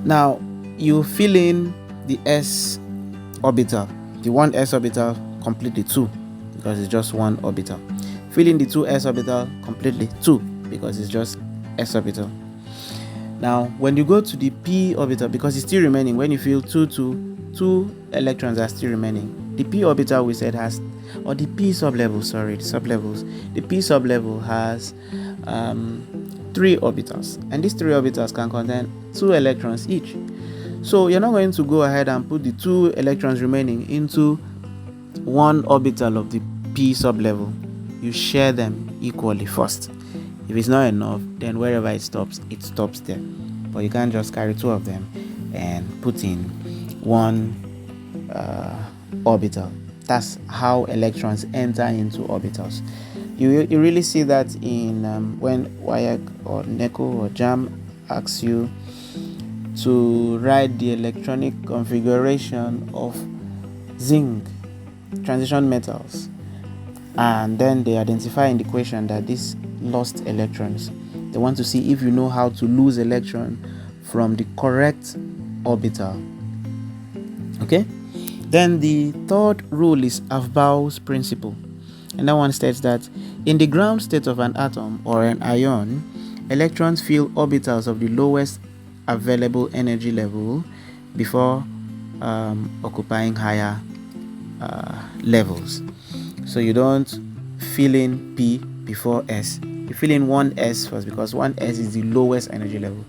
Now, you fill in the s orbital, the 1s orbital completely, 2, because it's just one orbital. Fill in the 2s orbital completely, 2, because it's just s orbital. Now, when you go to the p orbital, because it's still remaining, when you fill 2 2 electrons are still remaining. The p orbital, we said, has, or the p sublevel, sorry, the sublevels. The p sublevel has 3 orbitals, and these 3 orbitals can contain 2 electrons each. So you're not going to go ahead and put the 2 electrons remaining into one orbital of the p sublevel. You share them equally first. If it's not enough, then wherever it stops there. But you can't just carry 2 of them and put in one orbital. That's how electrons enter into orbitals. You really see that in when WIAC or NECO or JAM asks you to write the electronic configuration of zinc transition metals, and then they identify in the question that these lost electrons, they want to see if you know how to lose electron from the correct orbital. Okay? Then the third rule is Aufbau's principle, and that one states that in the ground state of an atom or an ion, electrons fill orbitals of the lowest available energy level before occupying higher levels. So you don't fill in P before S. You fill in 1s first, because 1s is the lowest energy level.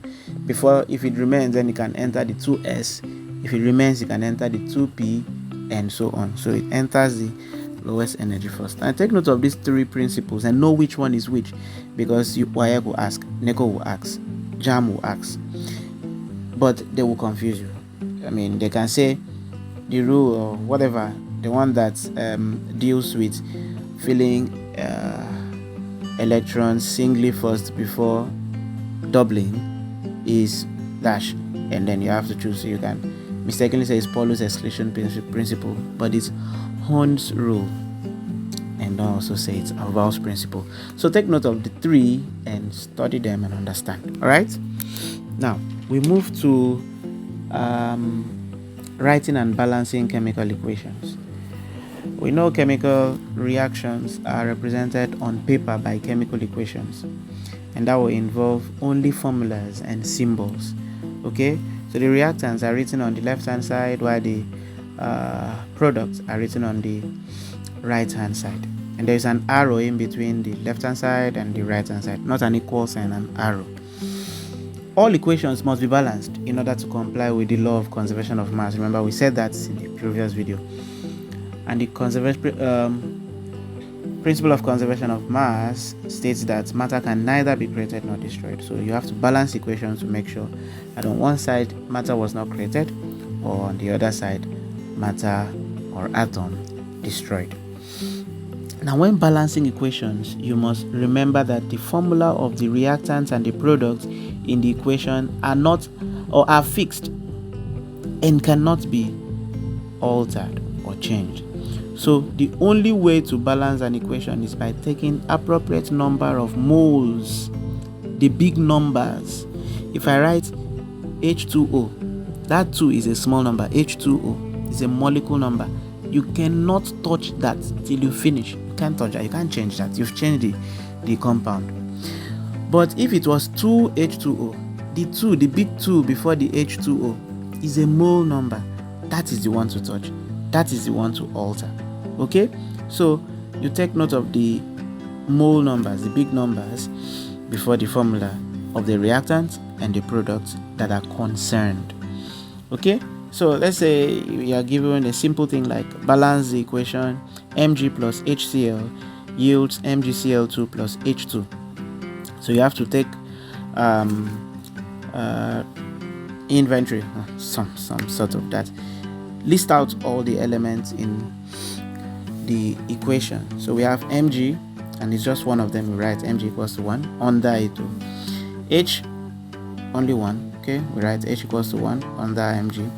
Before, if it remains, then you can enter the 2s. If it remains, you can enter the 2p, and so on. So it enters the lowest energy first. And take note of these 3 principles and know which one is which, because WIAC will ask, NECO will ask, JAM will ask, but they will confuse you. I mean, they can say the rule or whatever, the one that deals with filling electrons singly first before doubling is dash, and then you have to choose. So you can mistakenly say it's Pauli's exclusion principle, but it's Hund's rule, and don't also say it's Aufbau's principle. So take note of the 3 and study them and understand. All right, now we move to writing and balancing chemical equations. We know chemical reactions are represented on paper by chemical equations, and that will involve only formulas and symbols. Okay, so the reactants are written on the left hand side, while the products are written on the right hand side, and there is an arrow in between the left hand side and the right hand side, not an equal sign, an arrow. All equations must be balanced in order to comply with the law of conservation of mass. Remember, we said that in the previous video. And the principle of conservation of mass states that matter can neither be created nor destroyed. So you have to balance equations to make sure that on one side matter was not created, or on the other side matter or atom destroyed. Now, when balancing equations, you must remember that the formula of the reactants and the products in the equation are not or are fixed and cannot be altered or changed. So the only way to balance an equation is by taking appropriate number of moles, the big numbers. If I write H2O, that 2 is a small number. H2O is a molecule number. You cannot touch that till you finish. You can't touch that. You can't change that. You've changed the compound. But if it was 2H2O, the 2, the big 2 before the H2O is a mole number. That is the one to touch. That is the one to alter. Okay? So you take note of the mole numbers, the big numbers, before the formula of the reactants and the products that are concerned. Okay? So let's say we are given a simple thing like balance the equation Mg plus HCl yields MgCl2 plus H2. So you have to take inventory, some sort of that. List out all the elements in the equation. So we have Mg, and it's just one of them. We write Mg equals to 1 under A2. H, only 1. Okay, we write H equals to 1 under Mg.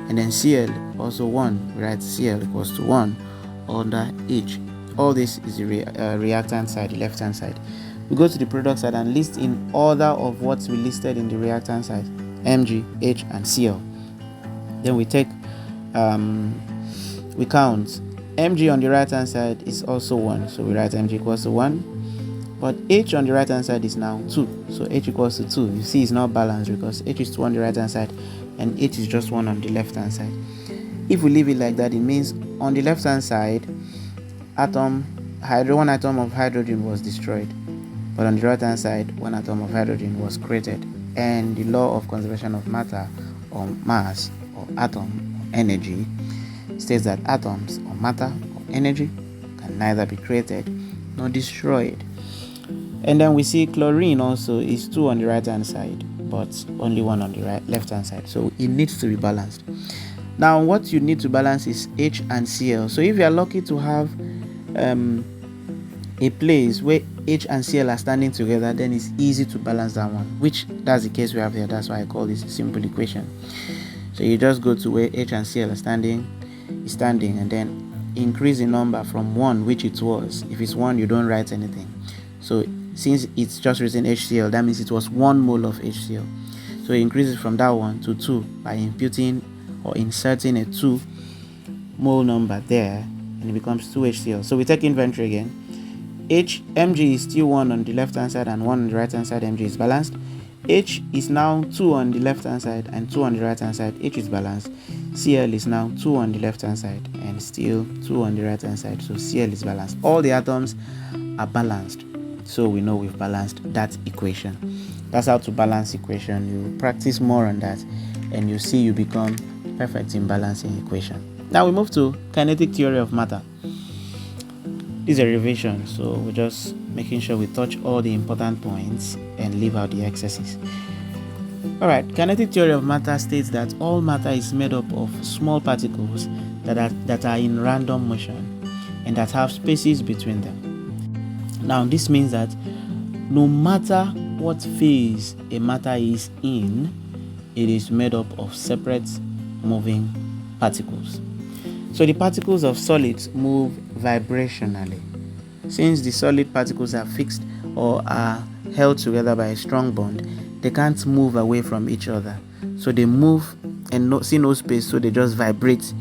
And then Cl also 1. We write Cl equals to 1 under H. All this is the reactant side, the left hand side. We go to the product side and list in order of what's we listed in the reactant side: Mg, H, and Cl. Then we take we count. Mg on the right hand side is also 1, so we write Mg equals to 1. But H on the right hand side is now 2, so H equals to 2. You see it's not balanced because H is 2 on the right hand side and H is just 1 on the left hand side. If we leave it like that, it means on the left hand side, one atom of hydrogen was destroyed, but on the right hand side, one atom of hydrogen was created. And the law of conservation of matter or mass or atom or energy states that atoms or matter or energy can neither be created nor destroyed. And then we see chlorine also is 2 on the right hand side, but only 1 on the left hand side, so it needs to be balanced. Now what you need to balance is H and Cl. So if you are lucky to have a place where H and Cl are standing together, then it's easy to balance that one, which that's the case we have here. That's why I call this a simple equation. So you just go to where H and Cl are standing, and then increase the number from 1, which it was. If it's 1, you don't write anything. So since it's just written HCl, that means it was 1 mole of HCl. So it increases from that 1 to 2 by imputing or inserting a 2 mole number there, and it becomes 2HCl. So we take inventory again. Mg is still 1 on the left hand side and 1 on the right hand side. Mg is balanced. H is now 2 on the left hand side and 2 on the right hand side. H is balanced. Cl is now 2 on the left hand side and still 2 on the right hand side. So Cl is balanced. All the atoms are balanced. So we know we've balanced that equation. That's how to balance equation. You practice more on that and you see you become perfect in balancing equation. Now we move to kinetic theory of matter. This is a revision, so we're just making sure we touch all the important points and leave out the excesses. Alright, kinetic theory of matter states that all matter is made up of small particles that are in random motion and that have spaces between them. Now this means that no matter what phase a matter is in, it is made up of separate moving particles. So the particles of solids move vibrationally. Since the solid particles are fixed or are held together by a strong bond, they can't move away from each other. So they move and see no space, so they just vibrate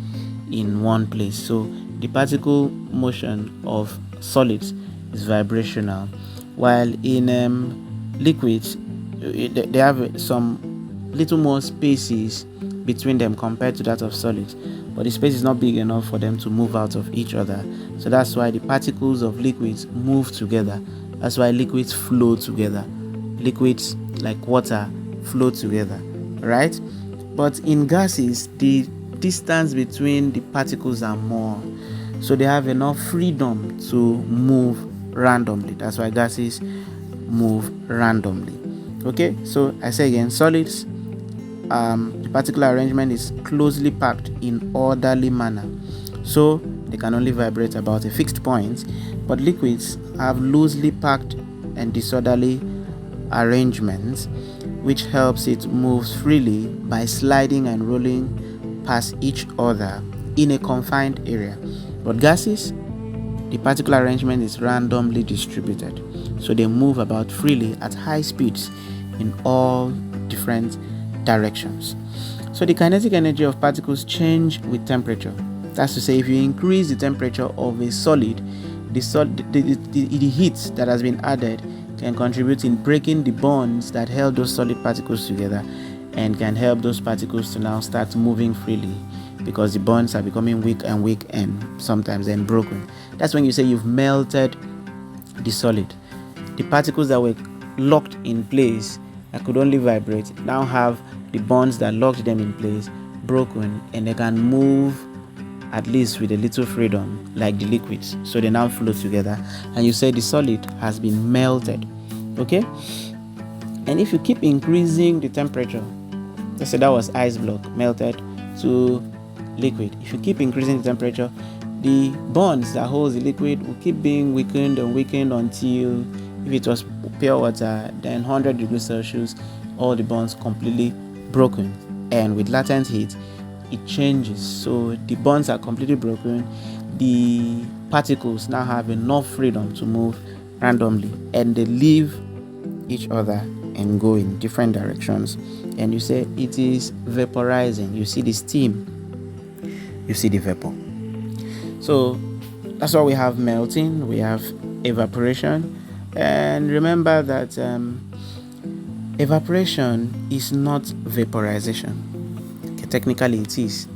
in one place. So the particle motion of solids is vibrational, while in liquids they have some little more spaces between them compared to that of solids, but the space is not big enough for them to move out of each other. So that's why the particles of liquids move together. That's why liquids flow together. Liquids like water flow together, right? But in gases, the distance between the particles are more, so they have enough freedom to move randomly. That's why gases move randomly. Okay, so I say again, solids, the particular arrangement is closely packed in orderly manner. So they can only vibrate about a fixed point, but liquids have loosely packed and disorderly arrangements, which helps it move freely by sliding and rolling past each other in a confined area. But gases, the particle arrangement is randomly distributed, so they move about freely at high speeds in all different directions. So the kinetic energy of particles change with temperature. That's to say, if you increase the temperature of a solid, the heat that has been added can contribute in breaking the bonds that held those solid particles together and can help those particles to now start moving freely, because the bonds are becoming weak and sometimes then broken. That's when you say you've melted the solid. The particles that were locked in place that could only vibrate now have the bonds that locked them in place broken, and they can move at least with a little freedom like the liquids. So they now float together, and you say the solid has been melted. Okay? And if you keep increasing the temperature, let's say that was ice block melted to liquid. If you keep increasing the temperature, the bonds that hold the liquid will keep being weakened and weakened until, if it was pure water, then 100 degrees Celsius, all the bonds completely broken. And with latent heat, it changes. So the bonds are completely broken. The particles now have enough freedom to move randomly, and they leave each other and go in different directions. And you say it is vaporizing. You see the steam, you see the vapor. So that's why we have melting, we have evaporation. And remember that evaporation is not vaporization. Okay, technically it is,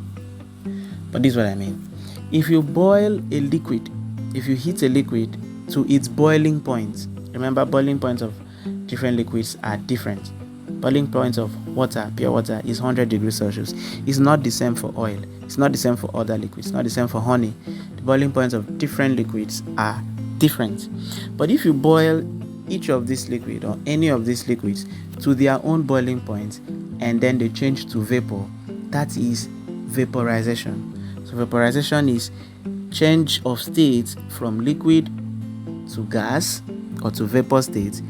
but this is what I mean. If you boil a liquid, if you heat a liquid to its boiling point, remember boiling points of different liquids are different. Boiling point of water, pure water, is 100 degrees Celsius. It's not the same for oil. It's not the same for other liquids. It's not the same for honey. The boiling points of different liquids are different. But if you boil each of these liquid or any of these liquids to their own boiling point and then they change to vapor, that is vaporization. So vaporization is change of state from liquid to gas or to vapor state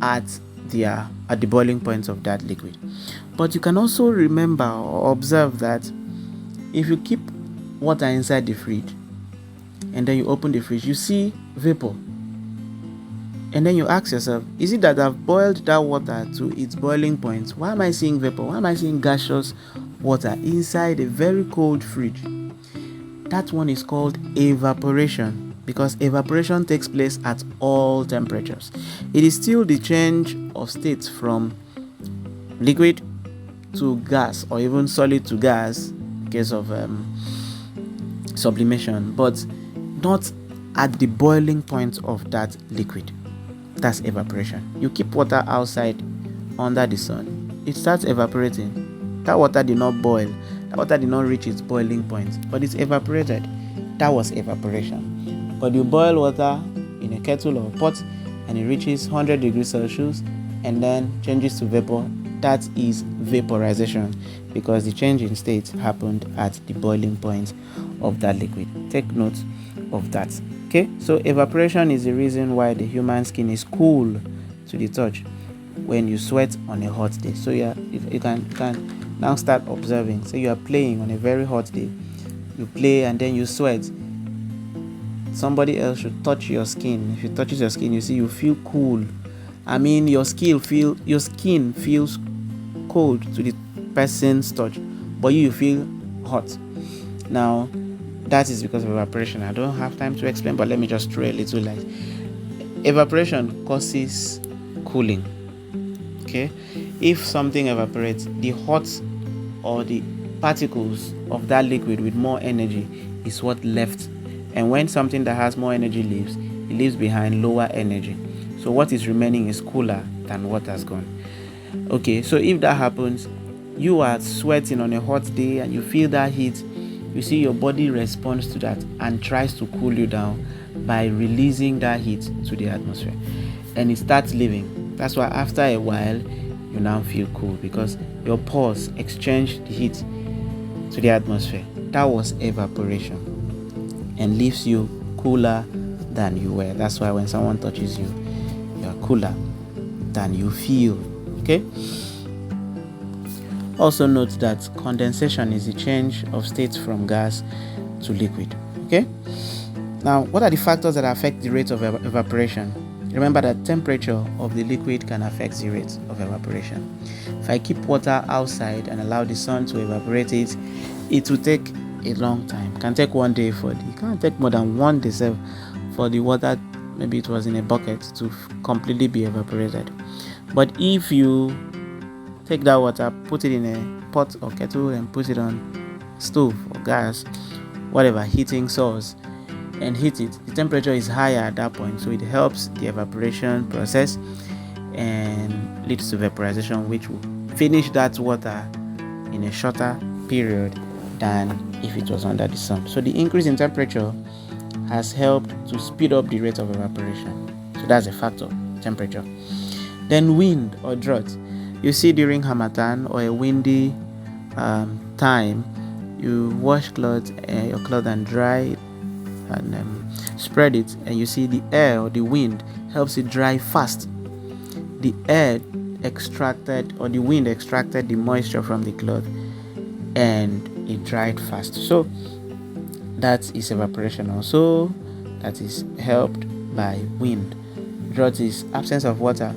at the boiling point of that liquid. But you can also remember or observe that if you keep water inside the fridge and then you open the fridge, you see vapor, and then you ask yourself, is it that I've boiled that water to its boiling point? Why am I seeing vapor? Why am I seeing gaseous water inside a very cold fridge? That one is called evaporation, because evaporation takes place at all temperatures. It is still the change of state from liquid to gas, or even solid to gas in case of sublimation, but not at the boiling point of that liquid. That's evaporation. You keep water outside under the sun, it starts evaporating. That water did not boil, that water did not reach its boiling point, but it's evaporated. That was evaporation. But you boil water in a kettle or pot and it reaches 100 degrees Celsius and then changes to vapor. That is vaporization, because the change in state happened at the boiling point of that liquid. Take note of that. Okay, so evaporation is the reason why the human skin is cool to the touch when you sweat on a hot day. So you can now start observing. So you are playing on a very hot day, you play and then you sweat. Somebody else should touch your skin. If you touch your skin, you see you feel cool. I mean, your skin feels cold to the person's touch, but you feel hot. Now, that is because of evaporation. I don't have time to explain, but let me just throw a little light. Evaporation causes cooling. Okay, if something evaporates, the hot or the particles of that liquid with more energy is what left, and when something that has more energy leaves, it leaves behind lower energy. So what is remaining is cooler than what has gone. Okay, so if that happens, you are sweating on a hot day and you feel that heat, you see your body responds to that and tries to cool you down by releasing that heat to the atmosphere, and it starts leaving. That's why after a while you now feel cool, because your pores exchange the heat to the atmosphere. That was evaporation. and leaves you cooler than you were. That's why when someone touches you, you are cooler than you feel. Okay. Also note that condensation is the change of state from gas to liquid. Okay. Now, what are the factors that affect the rate of evaporation? Remember that temperature of the liquid can affect the rate of evaporation. If I keep water outside and allow the sun to evaporate it, it will take a long time. It can take one day it can't take more than 1 day for the water, maybe it was in a bucket, to completely be evaporated. But if you take that water, put it in a pot or kettle and put it on stove or gas, whatever heating source, and heat it, the temperature is higher at that point, so it helps the evaporation process and leads to vaporization, which will finish that water in a shorter period than if it was under the sun. So the increase in temperature has helped to speed up the rate of evaporation. So that's a factor, temperature. Then wind or drought. You see, during Harmattan or a windy time, you wash your clothes and dry it and spread it, and you see the air or the wind helps it dry fast. The air extracted, or the wind extracted, the moisture from the cloth and it dried fast. So that is evaporation also, that is helped by wind. Drought is absence of water.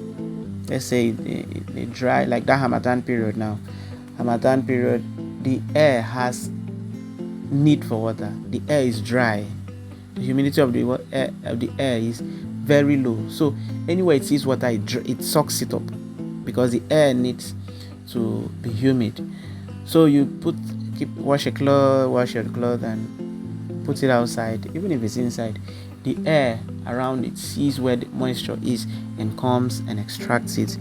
Let's say they dry, like that Harmattan period now. Harmattan period, the air has need for water. The air is dry. The humidity of the air is very low. So anywhere it sees water, it sucks it up because the air needs to be humid. So you wash your cloth and put it outside. Even if it's inside, the air around it sees where the moisture is and comes and extracts it.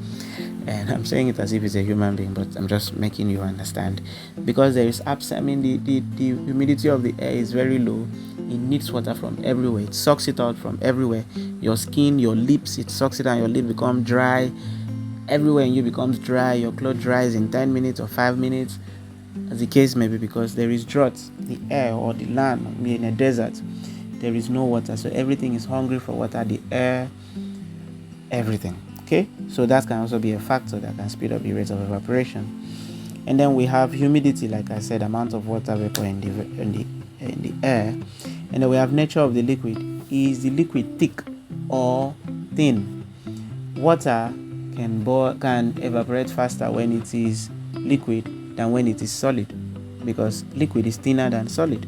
And I'm saying it as if it's a human being, but I'm just making you understand, because there is the humidity of the air is very low. It needs water from everywhere. It sucks it out from everywhere. Your skin, your lips, it sucks it out. Your lip become dry. Everywhere in you becomes dry. Your clothes dries in 10 minutes or 5 minutes, as the case may be, because there is drought. The air or the land, in a desert, there is no water, so everything is hungry for water. The air, everything. Okay, so that can also be a factor that can speed up the rate of evaporation. And then we have humidity, like I said, amount of water vapor in the air. And then we have nature of the liquid. Is the liquid thick or thin? Water can evaporate faster when it is liquid than when it is solid, because liquid is thinner than solid.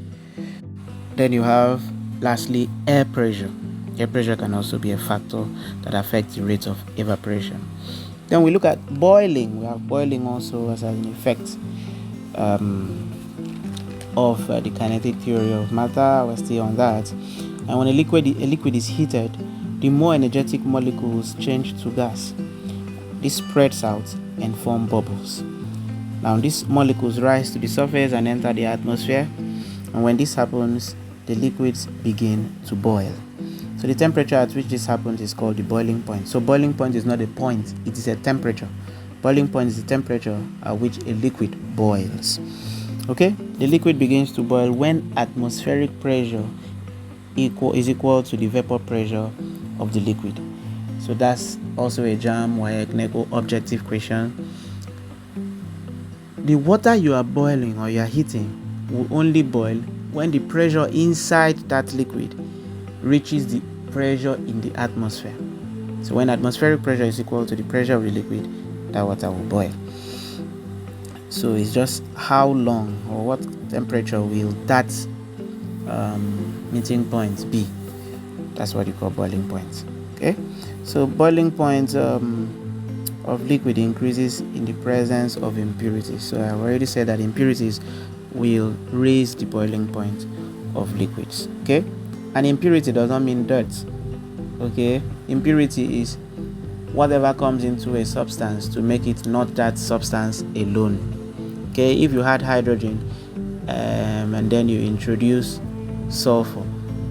Then you have, lastly, air pressure. Air pressure can also be a factor that affects the rate of evaporation. Then we look at boiling. We have boiling also as an effect of the kinetic theory of matter. We're still on that. And when a liquid is heated, the more energetic molecules change to gas. This spreads out and form bubbles. Now these molecules rise to the surface and enter the atmosphere. And when this happens, the liquids begin to boil. So the temperature at which this happens is called the boiling point. So boiling point is not a point, it is a temperature. Boiling point is the temperature at which a liquid boils. Okay, the liquid begins to boil when atmospheric pressure is equal to the vapor pressure of the liquid. So that's also a JAM WAEC objective question. The water you are boiling or you are heating will only boil when the pressure inside that liquid reaches the pressure in the atmosphere. So when atmospheric pressure is equal to the pressure of the liquid, that water will boil. So it's just how long or what temperature will that meeting point be. That's what you call boiling point. Okay, so boiling point of liquid increases in the presence of impurities. So I've already said that impurities will raise the boiling point of liquids. Okay, and impurity does not mean dirt. Okay, impurity is whatever comes into a substance to make it not that substance alone. Okay, if you had hydrogen and then you introduce sulfur,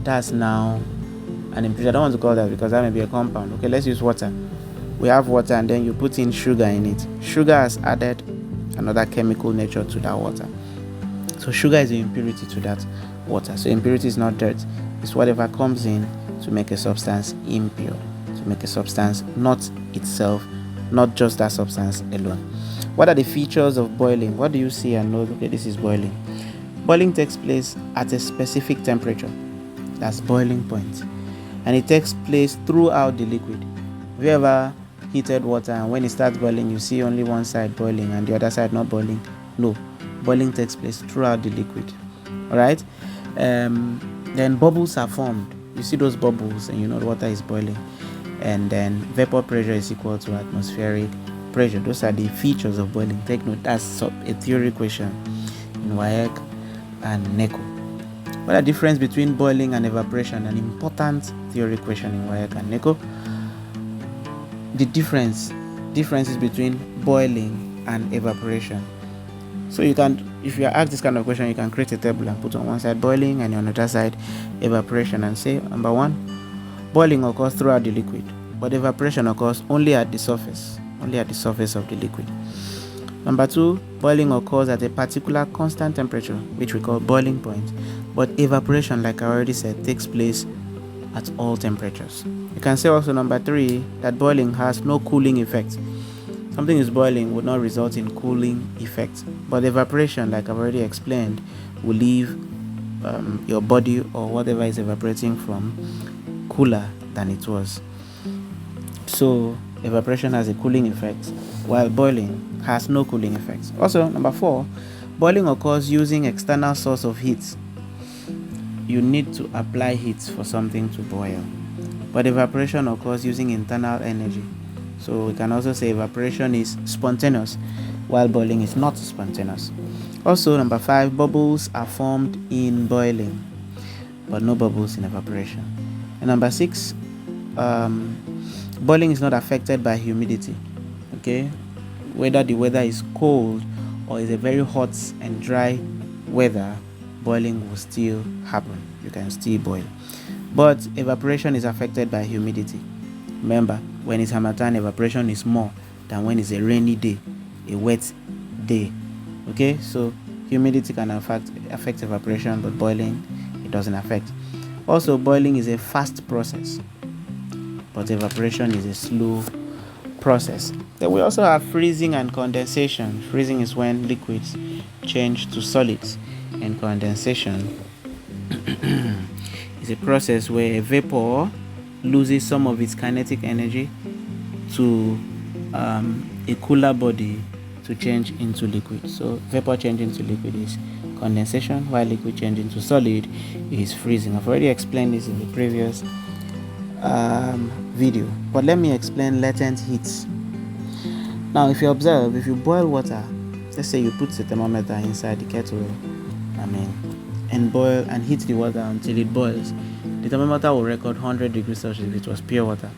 that's now an impurity. I don't want to call that because that may be a compound. Okay, let's use water. We have water and then you put in sugar in it. Sugar has added another chemical nature to that water. So sugar is an impurity to that water. So impurity is not dirt, it's whatever comes in to make a substance impure, to make a substance not itself, not just that substance alone. What are the features of boiling? What do you see and know? Okay, this is boiling. Boiling takes place at a specific temperature. That's boiling point. And it takes place throughout the liquid. Have you ever heated water and when it starts boiling, you see only one side boiling and the other side not boiling? No. Boiling takes place throughout the liquid. Alright? Then bubbles are formed. You see those bubbles and you know the water is boiling. And then vapor pressure is equal to atmospheric pressure. Those are the features of boiling. Take note, that's a theory question in WAEC and NECO. What are the difference between boiling and evaporation? An important theory question in WAEC and NECO. The differences between boiling and evaporation. So you can, if you are asked this kind of question, you can create a table and put on one side boiling and on the other side evaporation and say, number one, boiling occurs throughout the liquid, but evaporation occurs only at the surface of the liquid. Number two, boiling occurs at a particular constant temperature, which we call boiling point, but evaporation, like I already said, takes place at all temperatures. You can say also number three, that boiling has no cooling effect. Something is boiling would not result in cooling effect, but evaporation, like I've already explained, will leave your body or whatever is evaporating from cooler than it was. So evaporation has a cooling effect, while boiling has no cooling effect. Also, number four, boiling occurs using external source of heat. You need to apply heat for something to boil, but evaporation occurs using internal energy. So we can also say evaporation is spontaneous, while boiling is not spontaneous. Also, number five, bubbles are formed in boiling, but no bubbles in evaporation. And number six, boiling is not affected by humidity. Okay, whether the weather is cold or is a very hot and dry weather, boiling will still happen. You can still boil. But evaporation is affected by humidity. Remember, when it's harmattan, evaporation is more than when it's a rainy day, a wet day. Okay, so humidity can affect evaporation, but boiling, it doesn't affect. Also, boiling is a fast process, but evaporation is a slow process. Then we also have freezing and condensation. Freezing is when liquids change to solids, and condensation is a process where a vapor loses some of its kinetic energy to a cooler body to change into liquid. So vapor change into liquid is condensation, while liquid change into solid is freezing. I've already explained this in the previous video, but let me explain latent heat. Now, if you observe, if you boil water, let's say you put the thermometer inside the kettle, and boil and heat the water until it boils, the thermometer will record 100 degrees Celsius if it was pure water.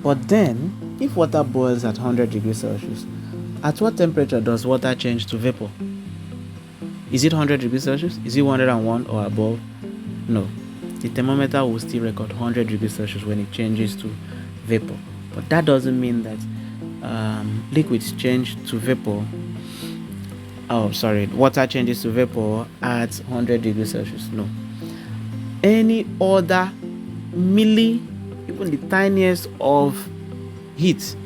But then, if water boils at 100 degrees Celsius, at what temperature does water change to vapor? Is it 100 degrees Celsius? Is it 101 or above? No. The thermometer will still record 100 degrees Celsius when it changes to vapor. But that doesn't mean that liquids change to vapor. Water changes to vapor at 100 degrees Celsius. No. Any other even the tiniest of heat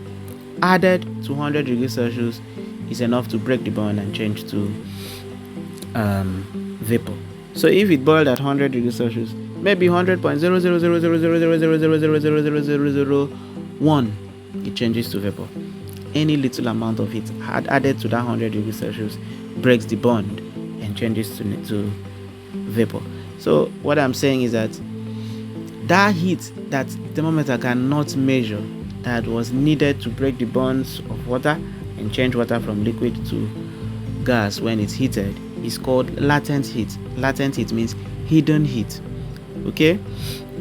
added to 100 degrees Celsius is enough to break the bond and change to vapor. So if it boiled at 100 degrees Celsius, maybe 100.00000000001, it changes to vapor. Any little amount of heat added to that 100 degrees Celsius breaks the bond and changes to vapor. So what I'm saying is that heat that the thermometer cannot measure, that was needed to break the bonds of water and change water from liquid to gas when it's heated, is called latent heat. Latent heat means hidden heat. Okay,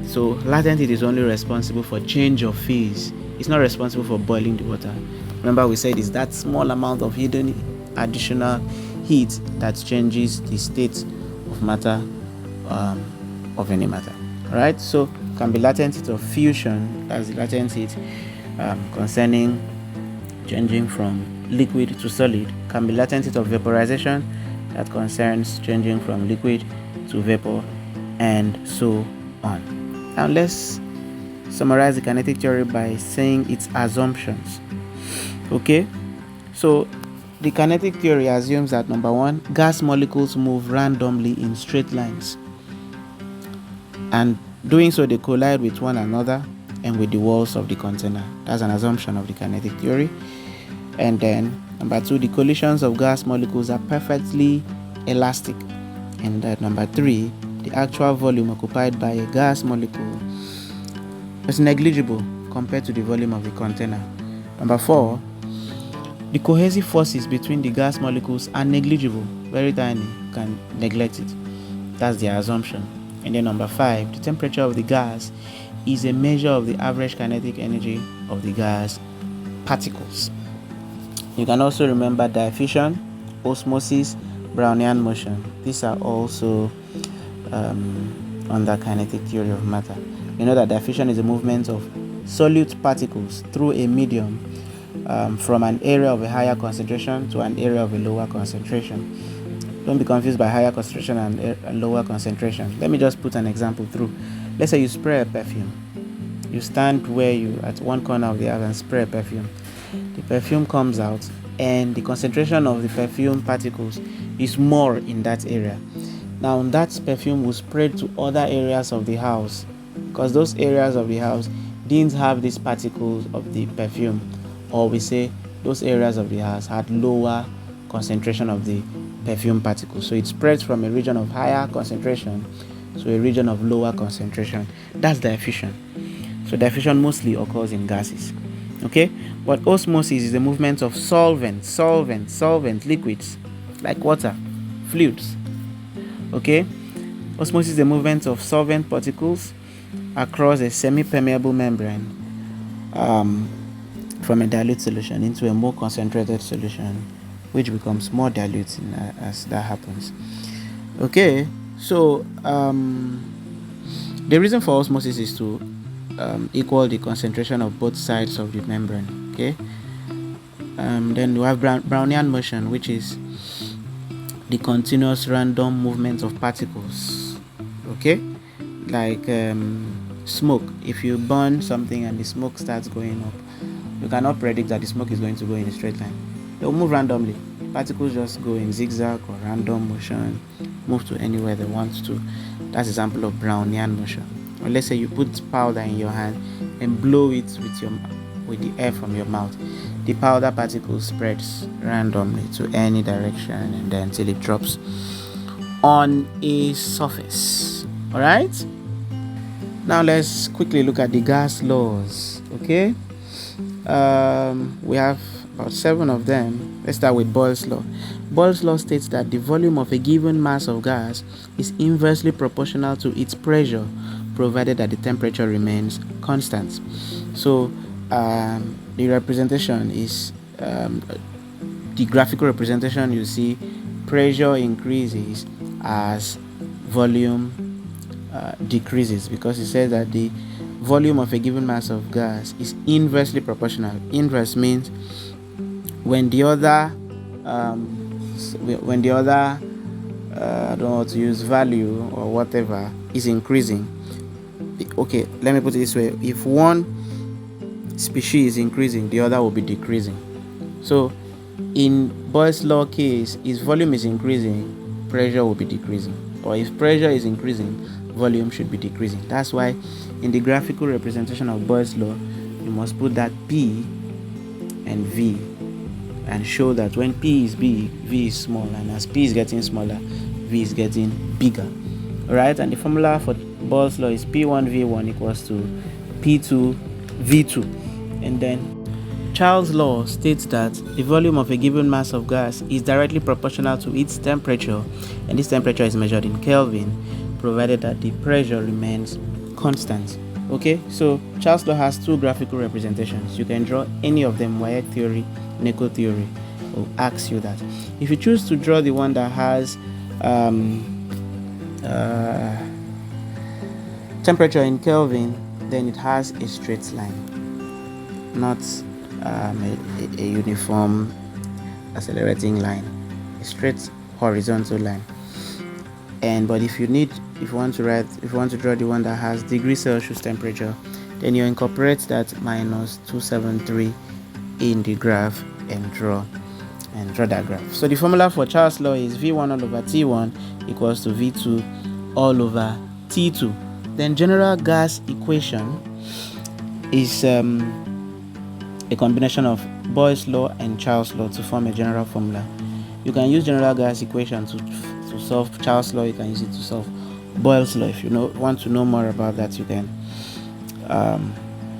so latent heat is only responsible for change of phase. It's not responsible for boiling the water. Remember, we said it's that small amount of hidden additional heat that changes the state of matter, of any matter. Alright, so can be latent heat of fusion, that's the latent heat concerning changing from liquid to solid. Can be latent heat of vaporization, that concerns changing from liquid to to vapor, and so on. Now let's summarize the kinetic theory by saying its assumptions. Okay, so the kinetic theory assumes that number one, gas molecules move randomly in straight lines, and doing so they collide with one another and with the walls of the container. That's an assumption of the kinetic theory. And then number two, the collisions of gas molecules are perfectly elastic. And that number three, the actual volume occupied by a gas molecule is negligible compared to the volume of the container. Number four, the cohesive forces between the gas molecules are negligible, very tiny, you can neglect it. That's the assumption. And then number five, the temperature of the gas is a measure of the average kinetic energy of the gas particles. You can also remember diffusion, osmosis, Brownian motion. These are also under kinetic theory of matter. You know that diffusion is a movement of solute particles through a medium from an area of a higher concentration to an area of a lower concentration. Don't be confused by higher concentration and lower concentration. Let me just put an example through. Let's say you spray a perfume. You stand where you at one corner of the house and spray a perfume. The perfume comes out and the concentration of the perfume particles is more in that area. Now that perfume will spread to other areas of the house because those areas of the house didn't have these particles of the perfume, or we say those areas of the house had lower concentration of the perfume particles. So it spreads from a region of higher concentration to a region of lower concentration. That's diffusion. So diffusion mostly occurs in gases. Okay, but osmosis is the movement of solvent liquids like water, fluids. Okay, osmosis is the movement of solvent particles across a semi-permeable membrane from a dilute solution into a more concentrated solution, which becomes more dilute as that happens. Okay, so the reason for osmosis is to equal the concentration of both sides of the membrane. Okay, then we have Brownian motion, which is the continuous random movement of particles. Okay, like smoke. If you burn something and the smoke starts going up, you cannot predict that the smoke is going to go in a straight line. They will move randomly. Particles just go in zigzag or random motion, move to anywhere they want to. That's an example of Brownian motion. Or let's say you put powder in your hand and blow it with the air from your mouth. The powder particle spreads randomly to any direction and then until it drops on a surface. Alright? Now let's quickly look at the gas laws. Okay? We have about 7 of them. Let's start with Boyle's law. Boyle's law states that the volume of a given mass of gas is inversely proportional to its pressure, provided that the temperature remains constant. So the representation is the graphical representation. You see pressure increases as volume decreases, because it says that the volume of a given mass of gas is inversely proportional. Inverse means when the other I don't know how to use value or whatever is increasing. Okay, let me put it this way: if one species is increasing, the other will be decreasing. So in Boyle's law case, if volume is increasing, pressure will be decreasing, or if pressure is increasing, volume should be decreasing. That's why in the graphical representation of Boyle's law, you must put that P and V and show that when P is big, V is small, and as P is getting smaller, V is getting bigger. Alright, and the formula for Boyle's law is P1V1 equals to P2V2. And then Charles' law states that the volume of a given mass of gas is directly proportional to its temperature, and this temperature is measured in Kelvin, provided that the pressure remains constant. Okay, so Charles' law has 2 graphical representations. You can draw any of them. Wire theory, Nickel theory will ask you that. If you choose to draw the one that has temperature in Kelvin, then it has a straight line, not a uniform accelerating line, a straight horizontal line. But if you want to draw the one that has degree Celsius temperature, then you incorporate that minus 273 in the graph and draw that graph. So the formula for Charles' law is V1 all over T1 equals to V2 all over T2. Then general gas equation is a combination of Boyle's law and Charles' law to form a general formula. You can use general gas equation to solve Charles' law. You can use it to solve Boyle's law. If you want to know more about that, you can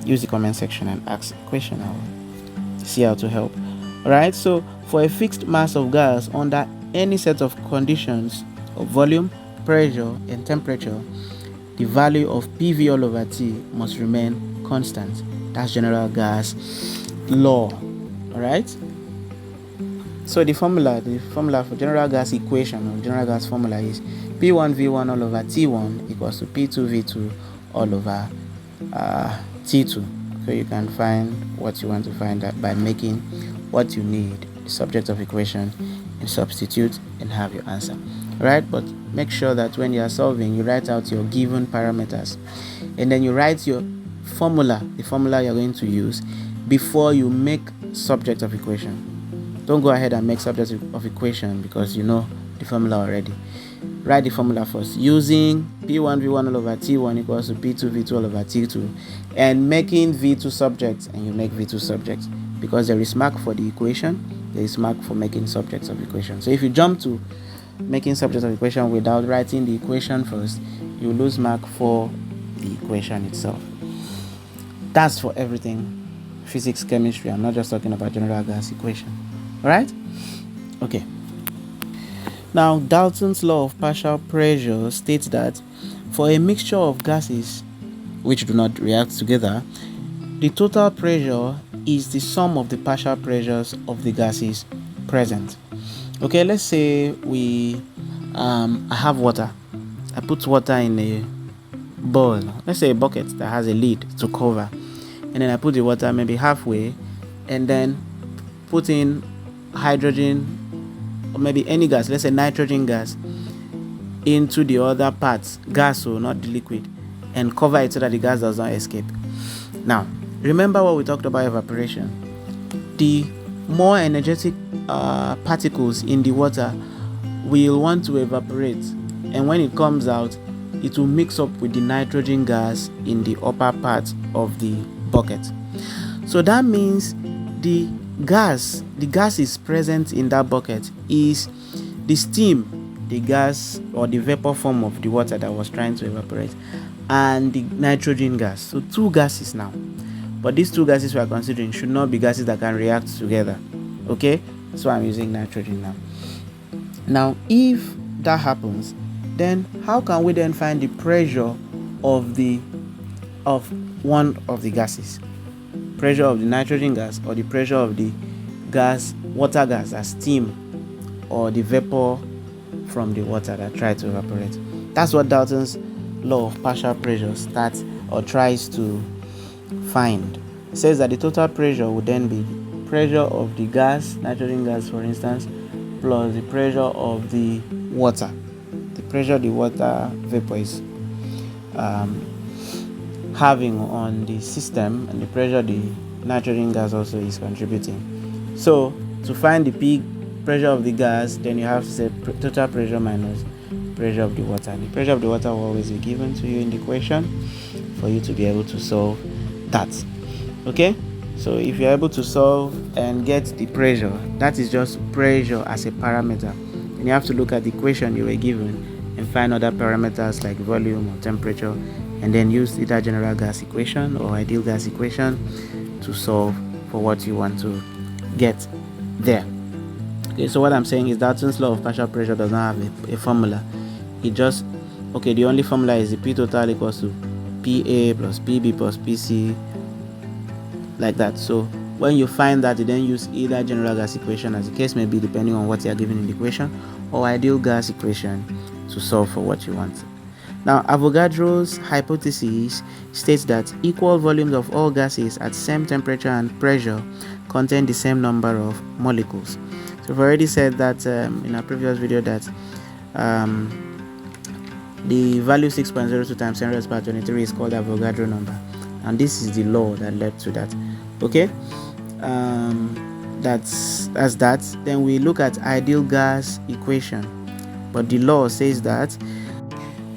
use the comment section and ask a question. I'll see how to help. Alright, so for a fixed mass of gas under any set of conditions of volume, pressure, and temperature, the value of PV all over T must remain constant. That's general gas law. Alright, so the formula for general gas equation or general gas formula is P1V1 all over T1 equals to P2V2 all over T2. So you can find what you want to find out by making what you need the subject of equation and substitute and have your answer. Right, but make sure that when you are solving, you write out your given parameters and then you write your formula, the formula you're going to use before you make subject of equation. Don't go ahead and make subject of equation because you know the formula already. Write the formula first using P1V1 all over T1 equals to P2V2 all over T2 and making V2 subjects, and you make V2 subjects because there is mark for the equation, there is mark for making subjects of equation. So if you jump to making subject of equation without writing the equation first, you lose mark for the equation itself. That's for everything physics, chemistry. I'm not just talking about general gas equation. Alright? Okay. Now, Dalton's law of partial pressure states that for a mixture of gases which do not react together, the total pressure is the sum of the partial pressures of the gases present. Okay, let's say I have water. I put water in a bowl, let's say a bucket that has a lid to cover, and then I put the water maybe halfway and then put in hydrogen or maybe any gas, let's say nitrogen gas, into the other parts, gas, so not the liquid, and cover it so that the gas does not escape. Now, remember what we talked about evaporation. The more energetic particles in the water will want to evaporate, and when it comes out, it will mix up with the nitrogen gas in the upper part of the bucket. So that means the gas is present in that bucket is the steam, the gas or the vapor form of the water that was trying to evaporate, and the nitrogen gas. So two gases now. But these two gases we are considering should not be gases that can react together. Okay, so I'm using nitrogen now. Now, if that happens, then how can we then find the pressure of one of the gases? Pressure of the nitrogen gas or the pressure of the water gas as steam or the vapor from the water that tried to evaporate. That's what Dalton's law of partial pressure starts or tries to find. It says that the total pressure would then be pressure of the gas, nitrogen gas for instance, plus the pressure of the water. The pressure the water vapor is having on the system, and the pressure the nitrogen gas also is contributing. So to find the pressure of the gas, then you have to say total pressure minus pressure of the water. And the pressure of the water will always be given to you in the equation for you to be able to solve that. Okay, so if you're able to solve and get the pressure, that is just pressure as a parameter, and you have to look at the equation you were given and find other parameters like volume or temperature, and then use either general gas equation or ideal gas equation to solve for what you want to get there. Okay, so what I'm saying is Dalton's law of partial pressure does not have a formula. It just, okay, the only formula is the P total equals to PA plus PB plus PC, like that. So when you find that, you then use either general gas equation, as the case may be, depending on what you are given in the equation, or ideal gas equation to solve for what you want. Now, Avogadro's hypothesis states that equal volumes of all gases at same temperature and pressure contain the same number of molecules. So we've already said that in our previous video that The value 6.02 times 10 raised by 23 is called the Avogadro number, and this is the law that led to that. Okay, that's that. Then we look at ideal gas equation, but the law says that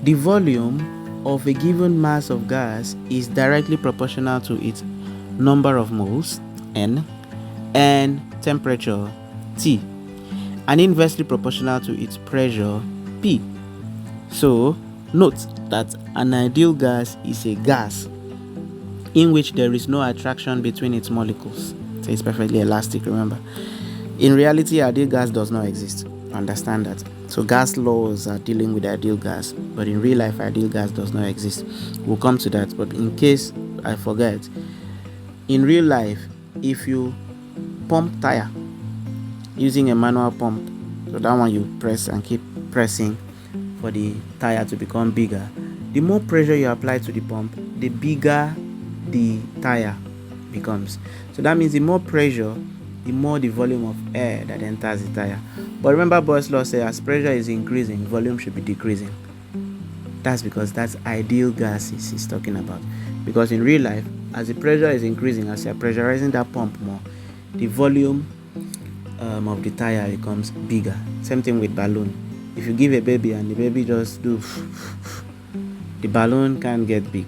the volume of a given mass of gas is directly proportional to its number of moles, N, and temperature, T, and inversely proportional to its pressure, P. So, note that an ideal gas is a gas in which there is no attraction between its molecules. So it's perfectly elastic, remember. In reality, ideal gas does not exist. Understand that. So gas laws are dealing with ideal gas, but in real life, ideal gas does not exist. We'll come to that, but in case I forget, in real life, if you pump tire using a manual pump, so that one you press and keep pressing for the tire to become bigger, the more pressure you apply to the pump, the bigger the tire becomes. So that means the more pressure, the more the volume of air that enters the tire. But remember, Boyle's law says as pressure is increasing, volume should be decreasing. That's because that's ideal gases he's talking about. Because in real life, as the pressure is increasing, as you're pressurizing that pump more, the volume of the tire becomes bigger. Same thing with balloon. If you give a baby and the baby just do, the balloon can't get big.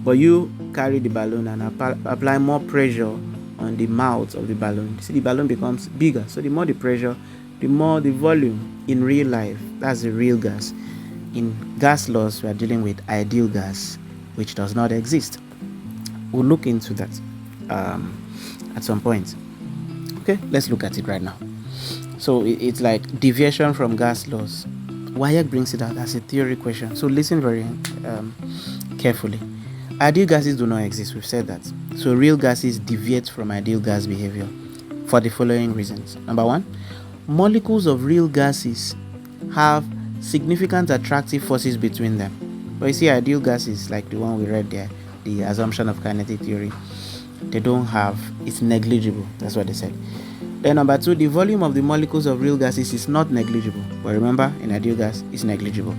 But you carry the balloon and apply more pressure on the mouth of the balloon. See, the balloon becomes bigger. So the more the pressure, the more the volume. In real life, that's the real gas. In gas laws, we are dealing with ideal gas, which does not exist. We'll look into that at some point. Okay, let's look at it right now. So it's like deviation from gas laws. Wyatt brings it out as a theory question. So listen very carefully. Ideal gases do not exist, we've said that. So real gases deviate from ideal gas behavior for the following reasons. Number one, molecules of real gases have significant attractive forces between them. But you see, ideal gases like the one we read there, the assumption of kinetic theory, they don't have, it's negligible. That's what they said. Then number two, the volume of the molecules of real gases is not negligible. But remember, in ideal gas, it's negligible.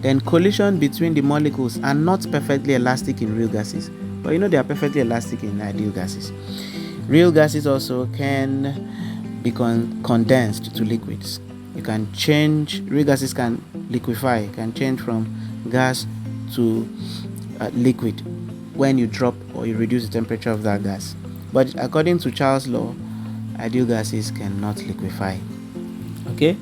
Then collision between the molecules are not perfectly elastic in real gases. But you know they are perfectly elastic in ideal gases. Real gases also can be condensed to liquids. You can change, real gases can liquefy, can change from gas to liquid when you drop or you reduce the temperature of that gas. But according to Charles' law, ideal gases cannot liquefy. Okay?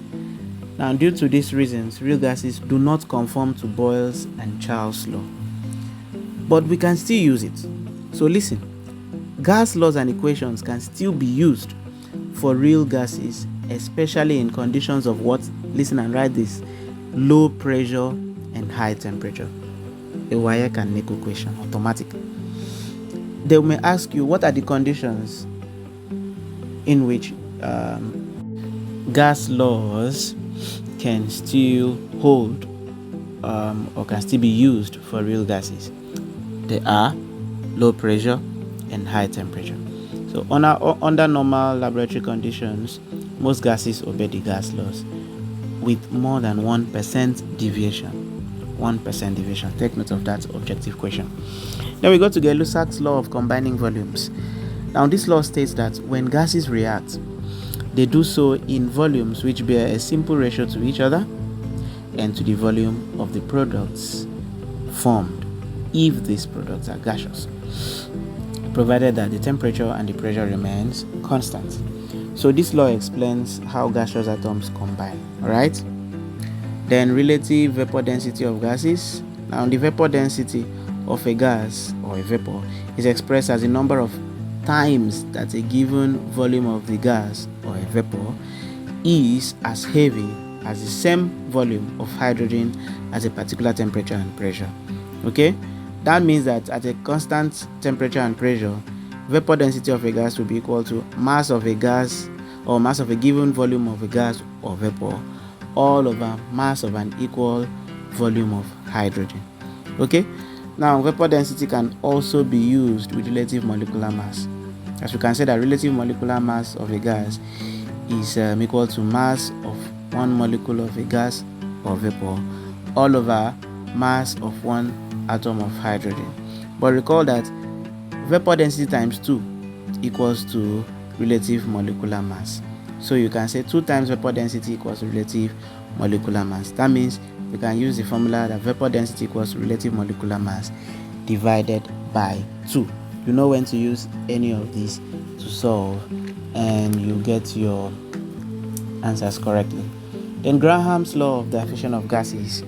Now, due to these reasons, real gases do not conform to Boyle's and Charles' law. But we can still use it. So listen, gas laws and equations can still be used for real gases, especially in conditions of what? Listen and write this: low pressure and high temperature. A wire can make equation automatic. They may ask you, what are the conditions in which gas laws can still hold or can still be used for real gases? They are low pressure and high temperature. So under normal laboratory conditions, most gases obey the gas laws with more than 1% deviation. 1% deviation. Take note of that objective question. Then we go to Gay-Lussac's law of combining volumes. Now this law states that when gases react, they do so in volumes which bear a simple ratio to each other and to the volume of the products formed, if these products are gaseous, provided that the temperature and the pressure remains constant. So this law explains how gaseous atoms combine. Alright? Then relative vapor density of gases. Now the vapor density of a gas or a vapor is expressed as the number of times that a given volume of the gas or a vapor is as heavy as the same volume of hydrogen at a particular temperature and pressure. Okay, that means that at a constant temperature and pressure, vapor density of a gas will be equal to mass of a gas or mass of a given volume of a gas or vapor all over mass of an equal volume of hydrogen. Okay, now vapor density can also be used with relative molecular mass, as we can say that relative molecular mass of a gas is equal to mass of one molecule of a gas or vapor all over mass of one atom of hydrogen. But recall that vapor density times 2 equals to relative molecular mass. So you can say 2 times vapor density equals to relative molecular mass. That means we can use the formula that vapor density equals to relative molecular mass divided by 2. You know when to use any of these to solve, and you get your answers correctly. Then Graham's law of diffusion of gases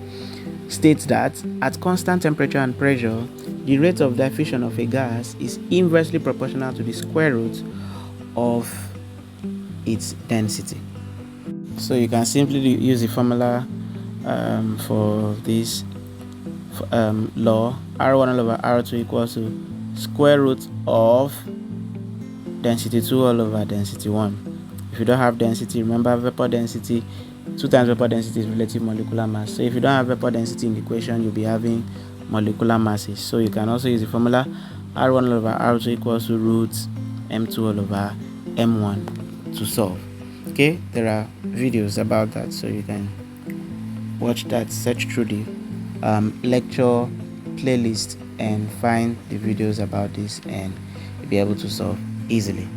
states that at constant temperature and pressure, the rate of diffusion of a gas is inversely proportional to the square root of its density. So you can simply use the formula for this law. R1 all over R2 equals to square root of density 2 all over density 1. If you don't have density, remember vapor density, 2 times vapor density is relative molecular mass. So if you don't have vapor density in the equation, you'll be having molecular masses. So you can also use the formula R1 all over R2 equals to root M2 all over M1 to solve. Okay, there are videos about that, so you can watch that, search through the lecture playlist and find the videos about this, and you'll be able to solve easily.